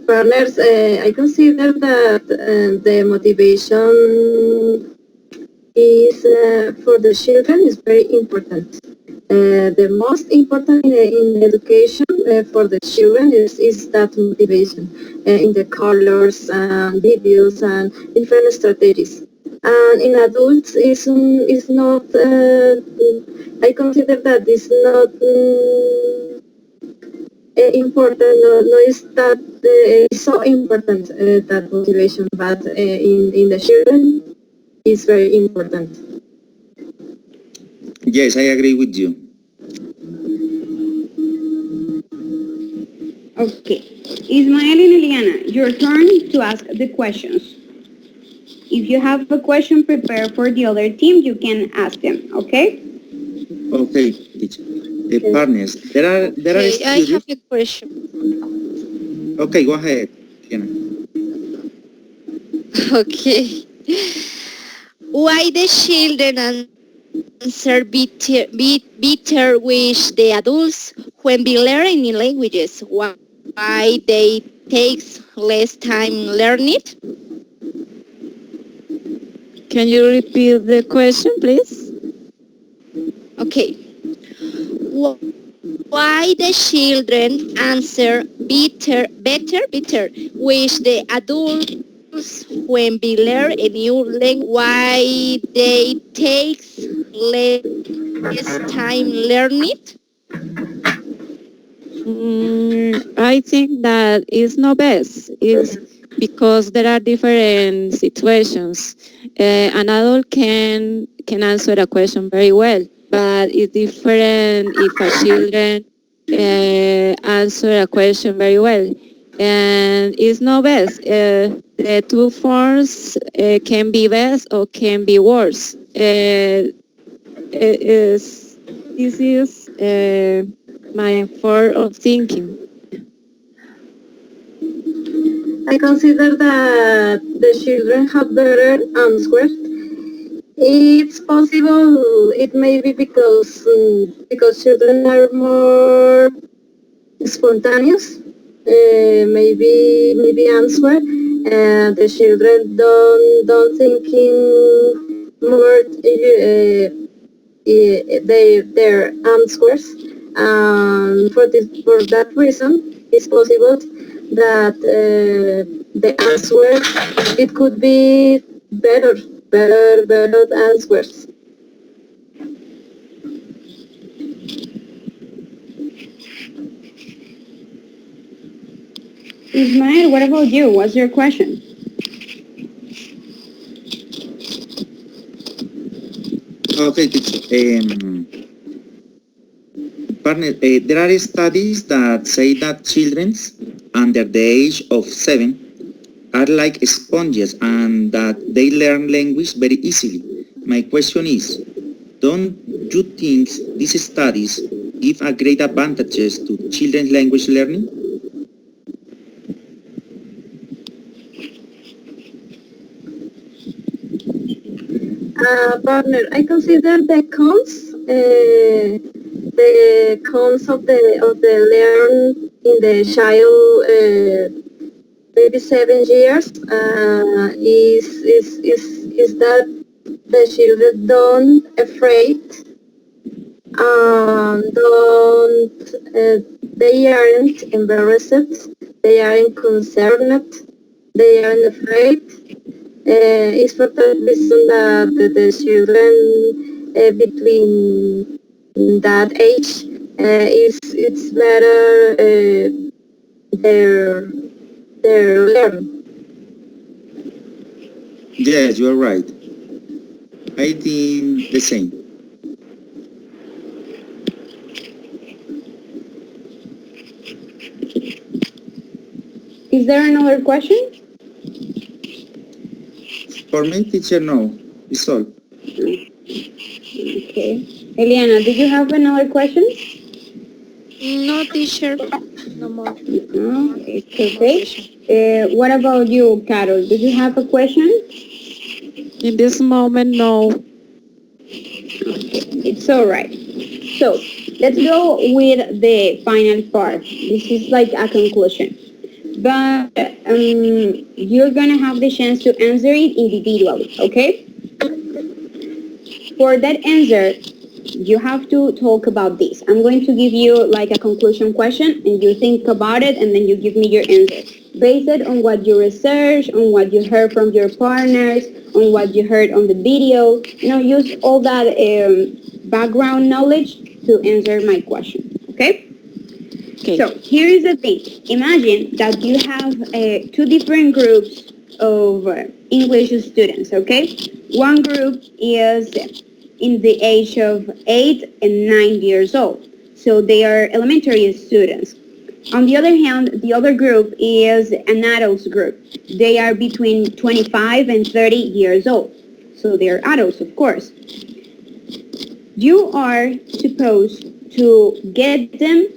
Partners, I consider that the motivation is for the children is very important. The most important in education for the children is that motivation in the colors and videos and different strategies. And in adults, is not. I consider that is not. Important, no is that so important that motivation, but in the children is very important. Yes, I agree with you. Okay. Ismael and Eliana, your turn to ask the questions. If you have a question prepared for the other team, you can ask them, okay? Okay, teacher. Partners, there are Okay, I studies. have a question. Okay, go ahead, Diana. Okay. Why the children answer better with the adults when be learning languages? Why they takes less time learn it? Can you repeat the question, please? Okay. Why the children answer better with the adults when we learn a new language? Why they takes less time learn it? I think that is no best. It's because there are different situations. An adult can answer a question very well, but it's different if a children answer a question very well. And it's no best. The two forms can be best or can be worse. This is my form of thinking. I consider that the children have better answers. It's possible it may be because children are more spontaneous. Maybe answer. The children don't thinking more their answers. For that reason, it's possible that the answer it could be better answers. Ismael, what about you? What's your question? Okay, teacher. Partner, there are studies that say that children under the age of 7 are like sponges and that they learn language very easily. My question is, don't you think these studies give a great advantages to children's language learning? Partner, I consider the cons of the learn in the child maybe 7 years is that the children don't afraid don't they aren't embarrassed, they aren't concerned, they aren't afraid. It's for that reason that the children between that age is it's better their learn. Yes, you are right. I think the same. Is there another question? For me, teacher, no. It's all. Okay. Eliana, do you have another question? No, teacher. No more. No, it's No more okay. question. What about you, Carol? Do you have a question? In this moment, no. It's all right. So let's go with the final part. This is like a conclusion. But you're gonna have the chance to answer it individually, okay? For that answer, you have to talk about this. I'm going to give you like a conclusion question and you think about it and then you give me your answer. Based it on what you research, on what you heard from your partners, on what you heard on the video. Use all that background knowledge to answer my question, okay? Okay. So here is the thing. Imagine that you have two different groups of English students, okay? One group is in the age of 8 and 9 years old. So they are elementary students. On the other hand, the other group is an adults group. They are between 25 and 30 years old. So they're adults, of course. You are supposed to get them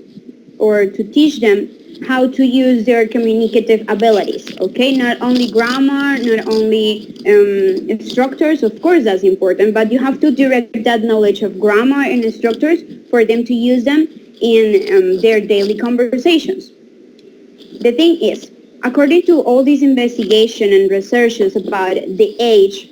or to teach them how to use their communicative abilities, okay? Not only grammar, not only structures, of course that's important, but you have to direct that knowledge of grammar and structures for them to use them in their daily conversations. The thing is, according to all these investigation and researches about the age,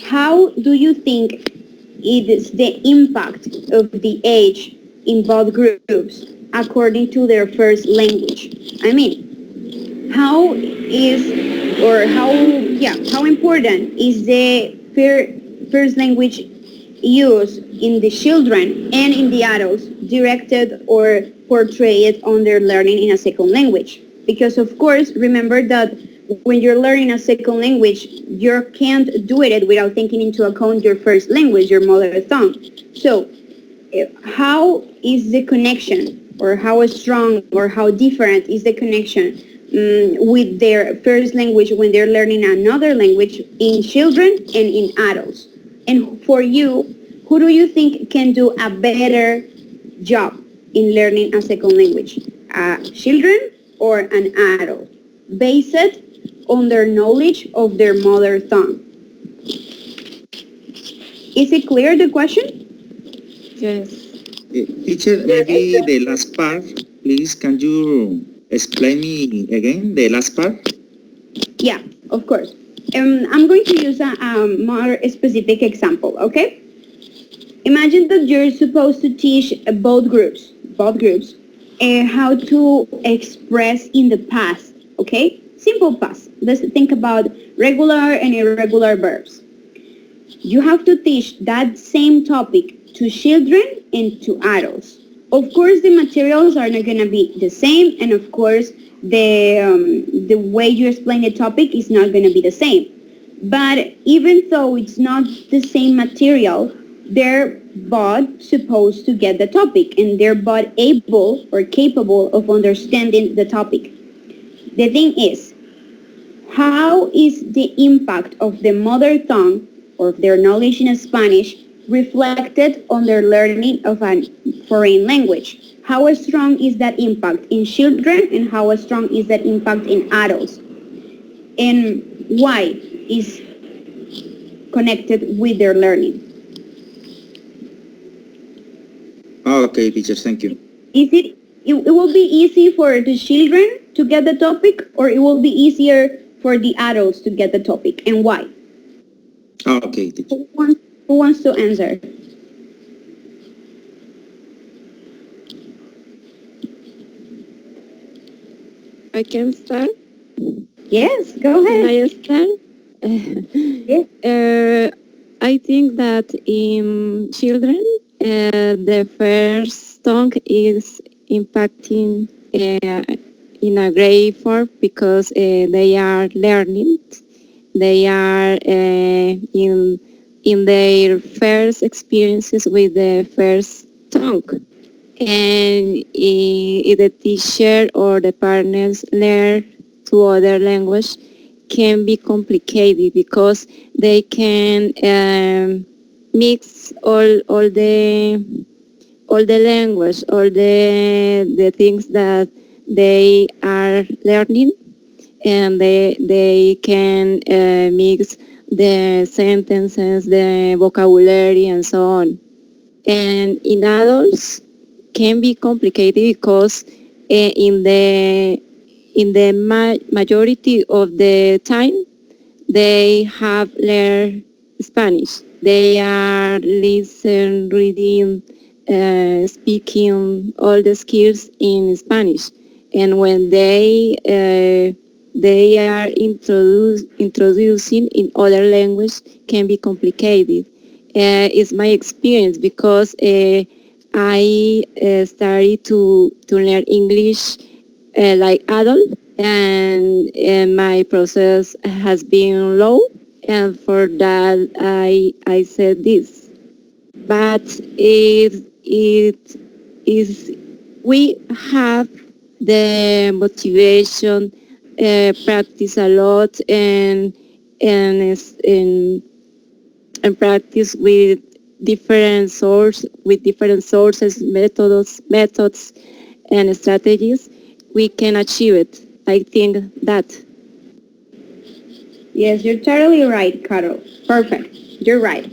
how do you think it is the impact of the age in both groups according to their first language? I mean, how is or how important is the first language used in the children and in the adults directed or portrayed on their learning in a second language? Because of course, remember that when you're learning a second language, you can't do it without taking into account your first language, your mother tongue. So how is the connection or how strong or how different is the connection with their first language when they're learning another language in children and in adults? And for you, who do you think can do a better job in learning a second language? Children or an adult? Based on their knowledge of their mother tongue. Is it clear, the question? Yes. Teacher, maybe the last part, please, can you explain me again the last part? Yeah, of course. I'm going to use a more specific example, okay? Imagine that you're supposed to teach both groups, how to express in the past, okay? Simple past. Let's think about regular and irregular verbs. You have to teach that same topic to children and to adults. Of course, the materials are not going to be the same, and of course, the way you explain the topic is not going to be the same. But even though it's not the same material, they're both supposed to get the topic, and they're both able or capable of understanding the topic. The thing is, how is the impact of the mother tongue or their knowledge in Spanish reflected on their learning of a foreign language? How strong is that impact in children and how strong is that impact in adults? And why is connected with their learning? Okay, teacher, thank you. Is it will be easy for the children to get the topic or it will be easier for the adults to get the topic and why? Okay, teacher. Who wants to answer? I can start. Yes, go Can ahead. I start? Yes. I think that in children, the first tongue is impacting in a great form because they are learning. They are in their first experiences with the first tongue. And if the teacher or the partners learn to other language can be complicated because they can mix all the language, all the things that they are learning, and they can mix the sentences, the vocabulary, and so on. And in adults can be complicated because in the majority of the time they have learned Spanish. They are listening, reading, speaking all the skills in Spanish. And when they are introducing in other language can be complicated. It's my experience because I started to learn English like adult, and my process has been low, and for that I said this. But it is we have the motivation, practice a lot, and and practice with different sources, methods, and strategies, we can achieve it. I think that. Yes, you're totally right, Carol. Perfect. You're right.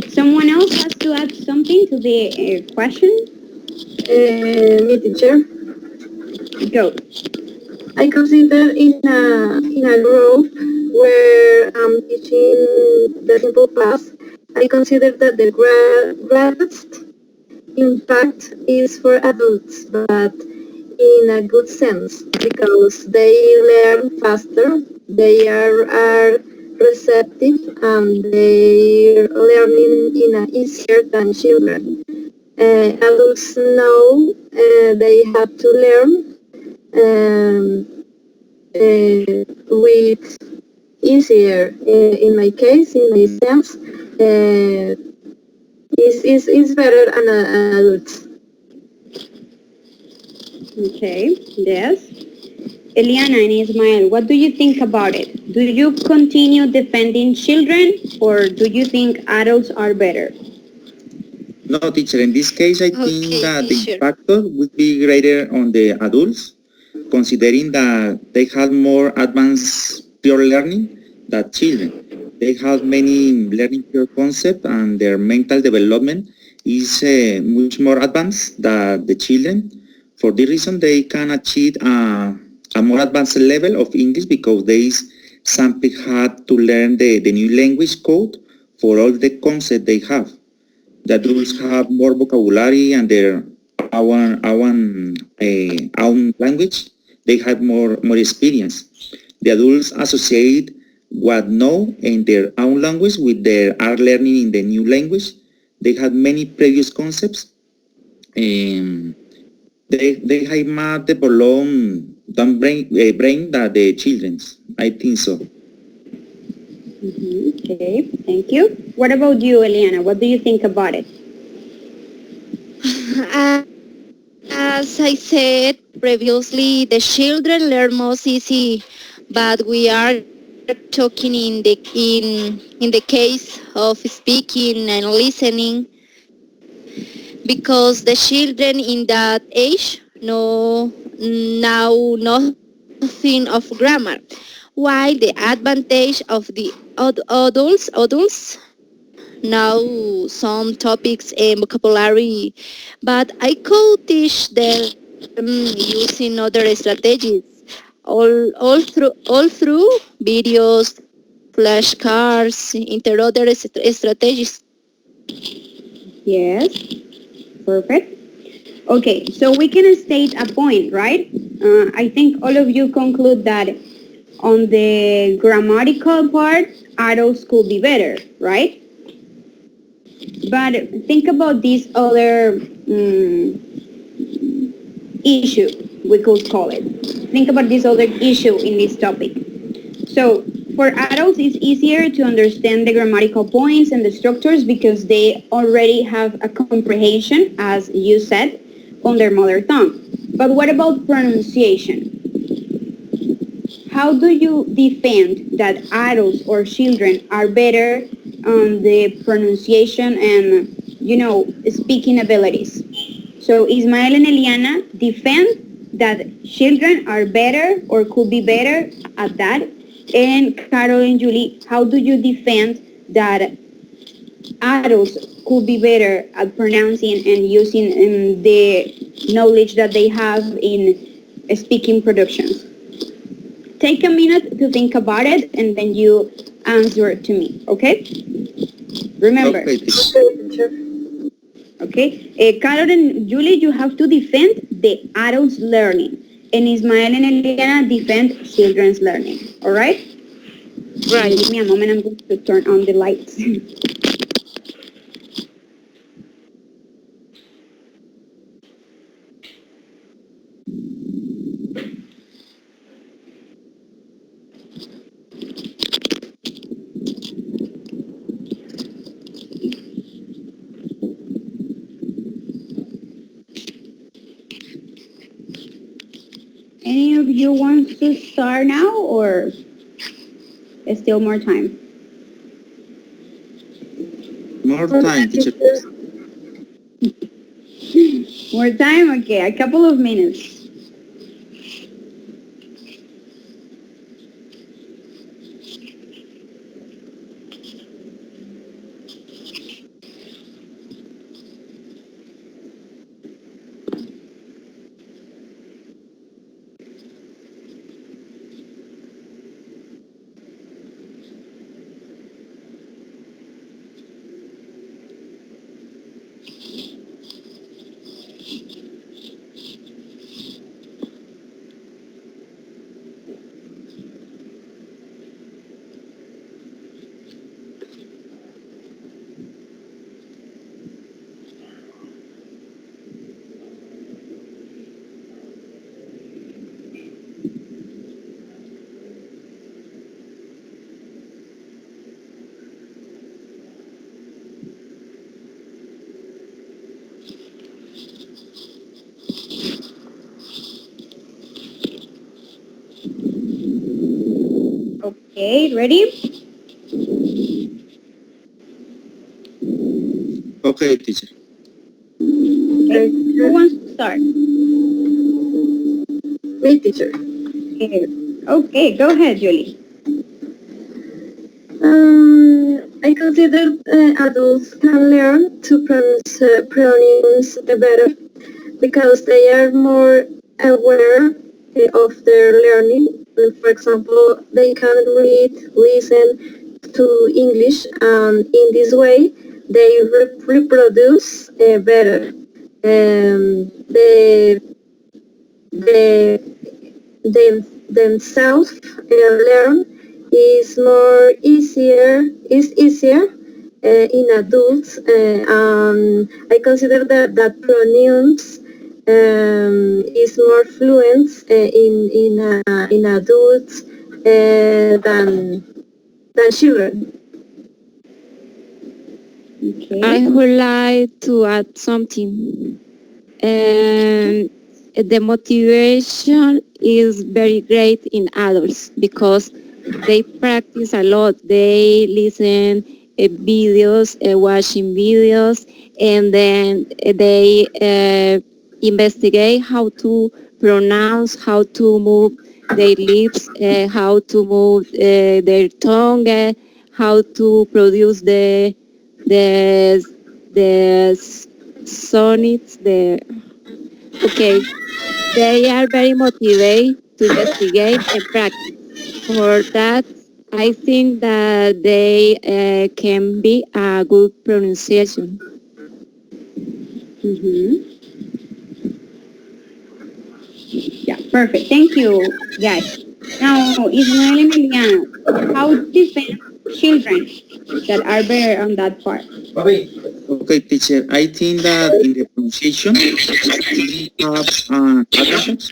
Someone else has to add something to the question? Me, teacher. Go. I consider in a group where I'm teaching the simple class, I consider that the greatest impact is for adults, but in a good sense because they learn faster, they are receptive, and they learning in a easier than children. Adults know they have to learn with easier. In my case, in my sense, is better an adult. Okay, yes. Eliana and Ismael, what do you think about it? Do you continue defending children or do you think adults are better? No, teacher, in this case, I think Okay, that the teacher. factor would be greater on the adults, considering that they have more advanced pure learning than children. They have many learning pure concepts and their mental development is much more advanced than the children. For this reason, they can achieve a more advanced level of English because they simply had to learn the new language code for all the concepts they have. The adults have more vocabulary and their own language. They have more experience. The adults associate what know in their own language with their are learning in the new language. They have many previous concepts. Um, they have more developed than brain than the children's. I think so. Okay, thank you. What about you, Eliana? What do you think about it? As I said previously, the children learn most easy, but we are talking in the case of speaking and listening because the children in that age know nothing of grammar, while the advantage of the adults know some topics and vocabulary, but I could teach them using other strategies, all through videos, flashcards, inter other strategies. Yes, perfect. Okay, so we can state a point, right? I think all of you conclude that on the grammatical part, adults could be better, right? But think about this other issue, we could call it. Think about this other issue in this topic. So for adults, it's easier to understand the grammatical points and the structures because they already have a comprehension, as you said, on their mother tongue. But what about pronunciation? How do you defend that adults or children are better on the pronunciation and, speaking abilities? So Ismael and Eliana defend that children are better or could be better at that. And Carol and Julie, how do you defend that adults could be better at pronouncing and using the knowledge that they have in speaking productions? Take a minute to think about it and then you answer to me, okay? Remember, Okay, teacher. Okay, teacher. okay? Carol and Julie, you have to defend the adults' learning. And Ismael and Eliana defend children's learning, all right? Right. Give me a moment, I'm going to turn on the lights. Any of you wants to start now or is still more time? More time, teacher. More time? Okay, a couple of minutes. Okay, ready? Okay, teacher. Okay. Who wants to start? Me, teacher. Okay, go ahead, Julie. I consider adults can learn to pronounce better because they are more aware of their learning. For example, they can read, listen to English, and in this way, they reproduce better. The themselves learn is easier in adults. I consider that pronouns is more fluent in adults than children. Okay. I would like to add something. And the motivation is very great in adults because they practice a lot. They listen videos, watching videos, and then they investigate how to pronounce, how to move their lips, how to move their tongue, how to produce the the sonnets, okay, they are very motivated to investigate and practice. For that, I think that they can be a good pronunciation. Mm-hmm. Yeah, perfect. Thank you, guys. Now, Ismael and Eliana, how defend children that are better on that part? Okay, teacher. I think that in the pronunciation, children have an advantage.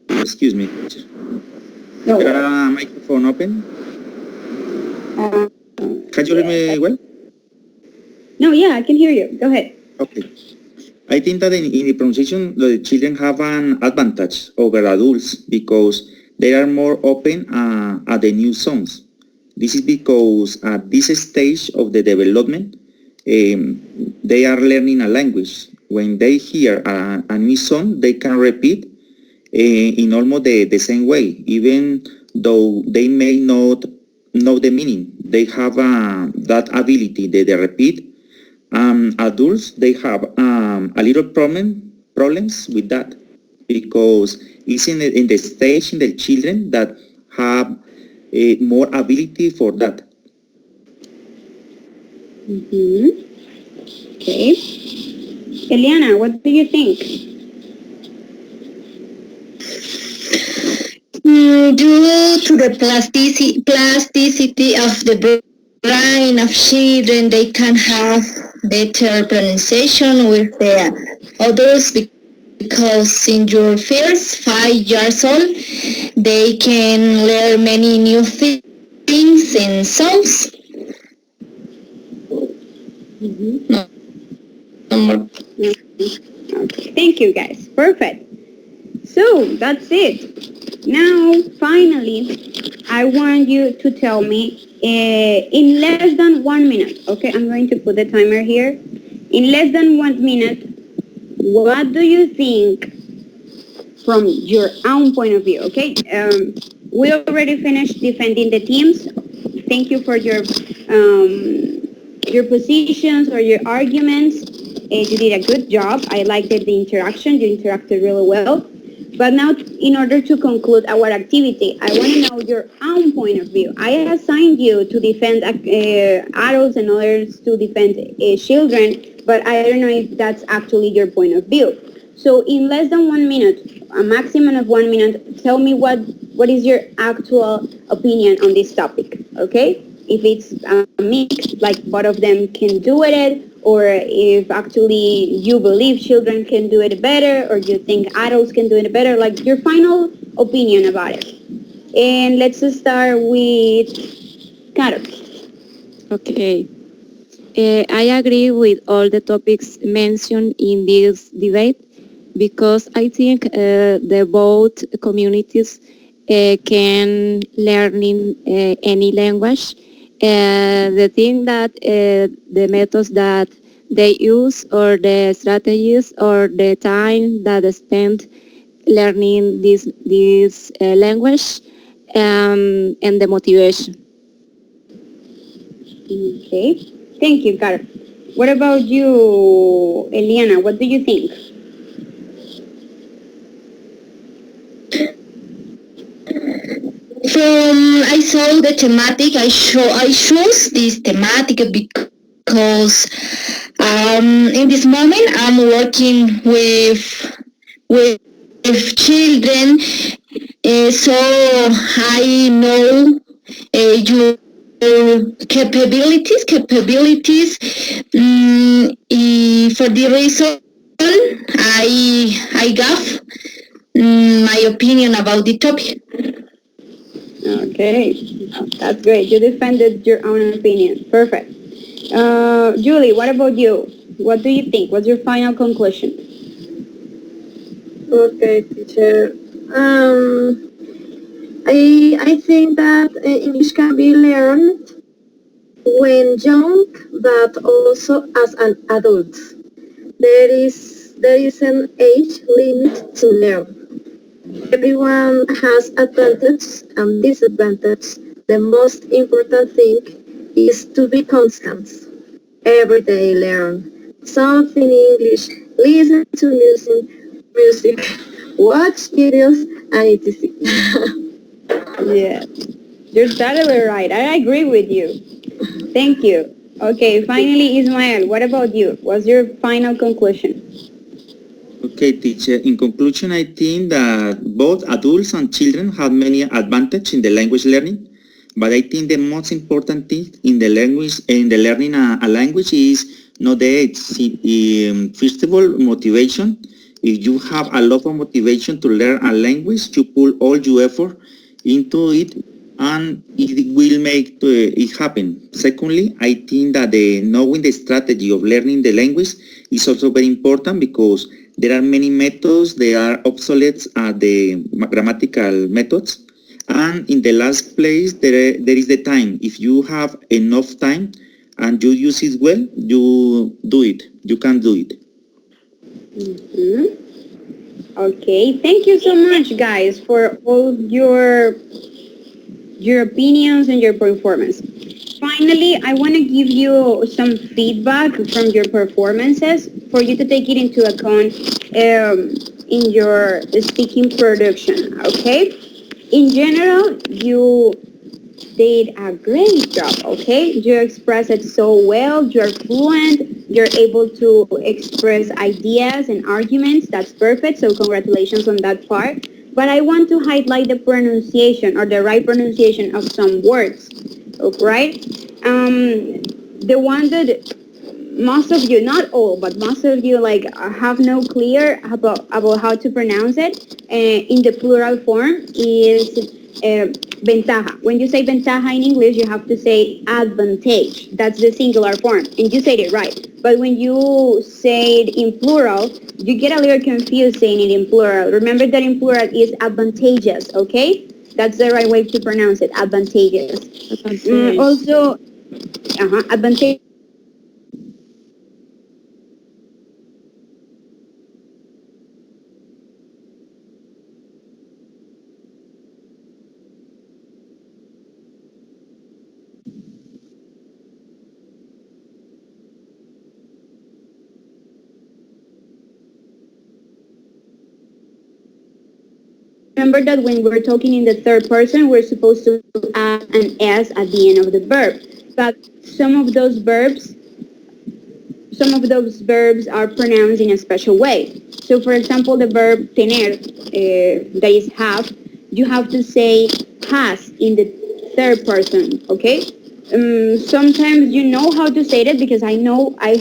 Excuse me, teacher. No. There are a microphone open. Uh, Can you hear me well? no, yeah, I can hear you. Go ahead. Okay. I think that in the pronunciation, the children have an advantage over adults because they are more open at the new sounds. This is because at this stage of the development, they are learning a language. When they hear a new song, they can repeat in almost the same way, even though they may not know the meaning. They have that ability, they repeat. Adults, they have a little problems with that because it's in the stage in the children that have more ability for that. Mm-hmm. Okay. Eliana, what do you think? Due to the plasticity of the brain of children, they can have better pronunciation with the others because in your first 5 years old, they can learn many new things and songs. Mm-hmm. No, Okay. Thank you, guys. Perfect. So that's it. Now, finally, I want you to tell me in less than 1 minute. Okay, I'm going to put the timer here. In less than 1 minute, what do you think from your own point of view? Okay, we already finished defending the teams. Thank you for your positions or your arguments. You did a good job. I liked the interaction. You interacted really well. But now, in order to conclude our activity, I want to know your own point of view. I assigned you to defend adults and others to defend children, but I don't know if that's actually your point of view. So in less than 1 minute, a maximum of 1 minute, tell me what is your actual opinion on this topic, okay? If it's a mix, like both of them can do it, or if actually you believe children can do it better, or you think adults can do it better, like your final opinion about it. And let's start with Carol. Okay. I agree with all the topics mentioned in this debate because I think the both communities can learn in any language. The thing that the methods that they use or the strategies or the time that they spend learning this language and the motivation. Okay. Thank you, Carol. What about you, Eliana? What do you think? From I saw the thematic, I chose this thematic because in this moment I'm working with children, so I know your capabilities. For the reason I gave my opinion about the topic. Okay, that's great. You defended your own opinion. Perfect. Julie, what about you? What do you think? What's your final conclusion? Okay, teacher. I think that English can be learned when young, but also as an adult. There is an age limit to learn. Everyone has advantages and disadvantages. The most important thing is to be constant. Every day learn something English, listen to music, watch videos, and etc. Yes, you're totally right. I agree with you. Thank you. Okay, finally, Ismael, what about you? What's your final conclusion? Okay, teacher. In conclusion, I think that both adults and children have many advantages in the language learning, but I think the most important thing in the learning a language is not the age. First of all, motivation. If you have a lot of motivation to learn a language, you put all your effort into it, and it will make it happen. Secondly, I think that knowing the strategy of learning the language is also very important because there are many methods, they are obsolete the grammatical methods. And in the last place, there is the time. If you have enough time and you use it well, you do it. You can do it. Mhm. Okay, thank you so much, guys, for all your opinions and your performance. Finally, I want to give you some feedback from your performances for you to take it into account in your speaking production, okay? In general, you did a great job, okay? You express it so well, you're fluent, you're able to express ideas and arguments. That's perfect, so congratulations on that part. But I want to highlight the pronunciation or the right pronunciation of some words, right? The one that most of you, not all, but most of you like have no clear about how to pronounce it in the plural form is ventaja. When you say ventaja in English, you have to say advantage. That's the singular form, and you said it right. But when you say it in plural, you get a little confused saying it in plural. Remember that in plural is advantageous, okay? That's the right way to pronounce it, advantageous. Advantage. Also, advantageous. Remember that when we're talking in the third person, we're supposed to add an S at the end of the verb. But some of those verbs are pronounced in a special way. So, for example, the verb tener, that is have, you have to say has in the third person, okay? Sometimes you know how to say it because I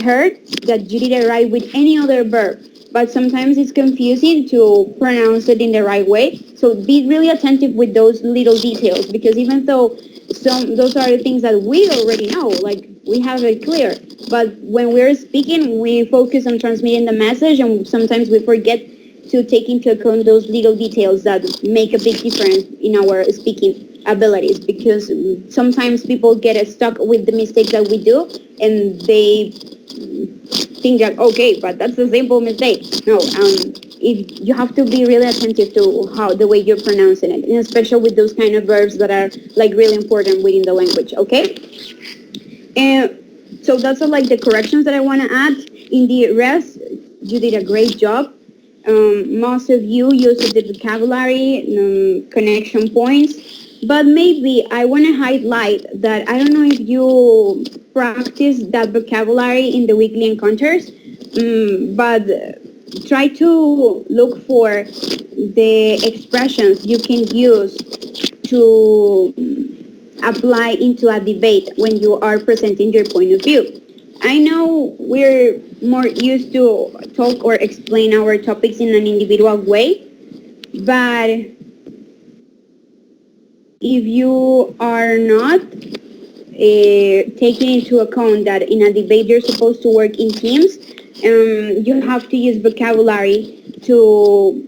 heard that you did it right with any other verb, but sometimes it's confusing to pronounce it in the right way. So be really attentive with those little details because even though those are the things that we already know, like we have it clear, but when we're speaking, we focus on transmitting the message, and sometimes we forget to take into account those little details that make a big difference in our speaking abilities, because sometimes people get stuck with the mistakes that we do, and they think that, okay, but that's a simple mistake. No, if you have to be really attentive to how the way you're pronouncing it, and especially with those kind of verbs that are like really important within the language, okay? And so that's all like the corrections that I want to add. In the rest, you did a great job. Most of you used the vocabulary, connection points, but maybe I want to highlight that I don't know if you practice that vocabulary in the weekly encounters, but try to look for the expressions you can use to apply into a debate when you are presenting your point of view. I know we're more used to talk or explain our topics in an individual way, but if you are not taking into account that in a debate you're supposed to work in teams, you have to use vocabulary to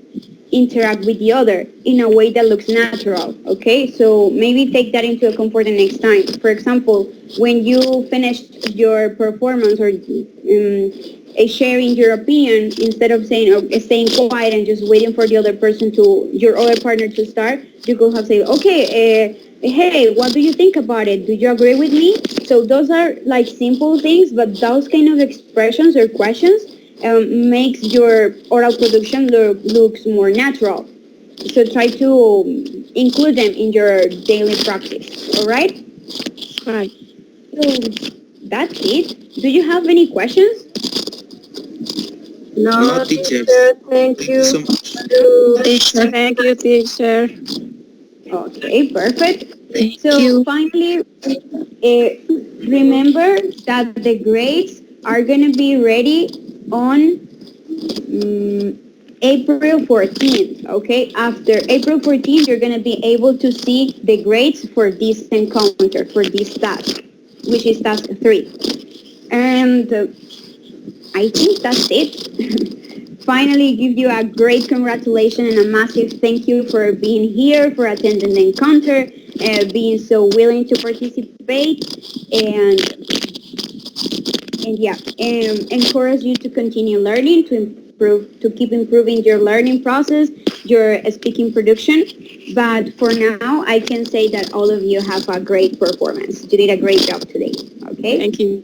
interact with the other in a way that looks natural, okay? So maybe take that into account for the next time. For example, when you finished your performance or sharing your opinion, instead of saying or staying quiet and just waiting for the other person to, your other partner to start, you could have said, okay, hey, what do you think about it? Do you agree with me? So those are like simple things, but those kind of expressions or questions makes your oral production looks more natural. So try to include them in your daily practice. All right? Right. So that's it. Do you have any questions? No, No, teachers. teacher, thank Thank you so you. much. Thank you, teacher. Okay, perfect. Thank So you. finally, remember that the grades are going to be ready on April 14th, okay? After April 14th, you're going to be able to see the grades for this encounter, for this task, which is task 3. And I think that's it. Finally, give you a great congratulations and a massive thank you for being here, for attending the encounter, being so willing to participate, and yeah, encourage you to continue learning, to improve, to keep improving your learning process, your speaking production. But for now, I can say that all of you have a great performance. You did a great job today. Okay. Thank you.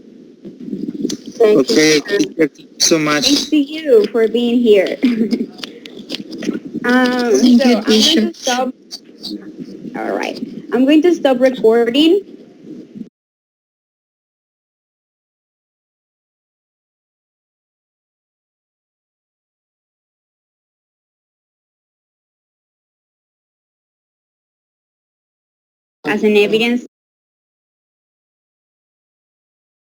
Thank you, Okay, teacher. teacher, thank you so Thanks much. to you for being here. So I'm going to stop. All right. I'm going to stop recording. As an evidence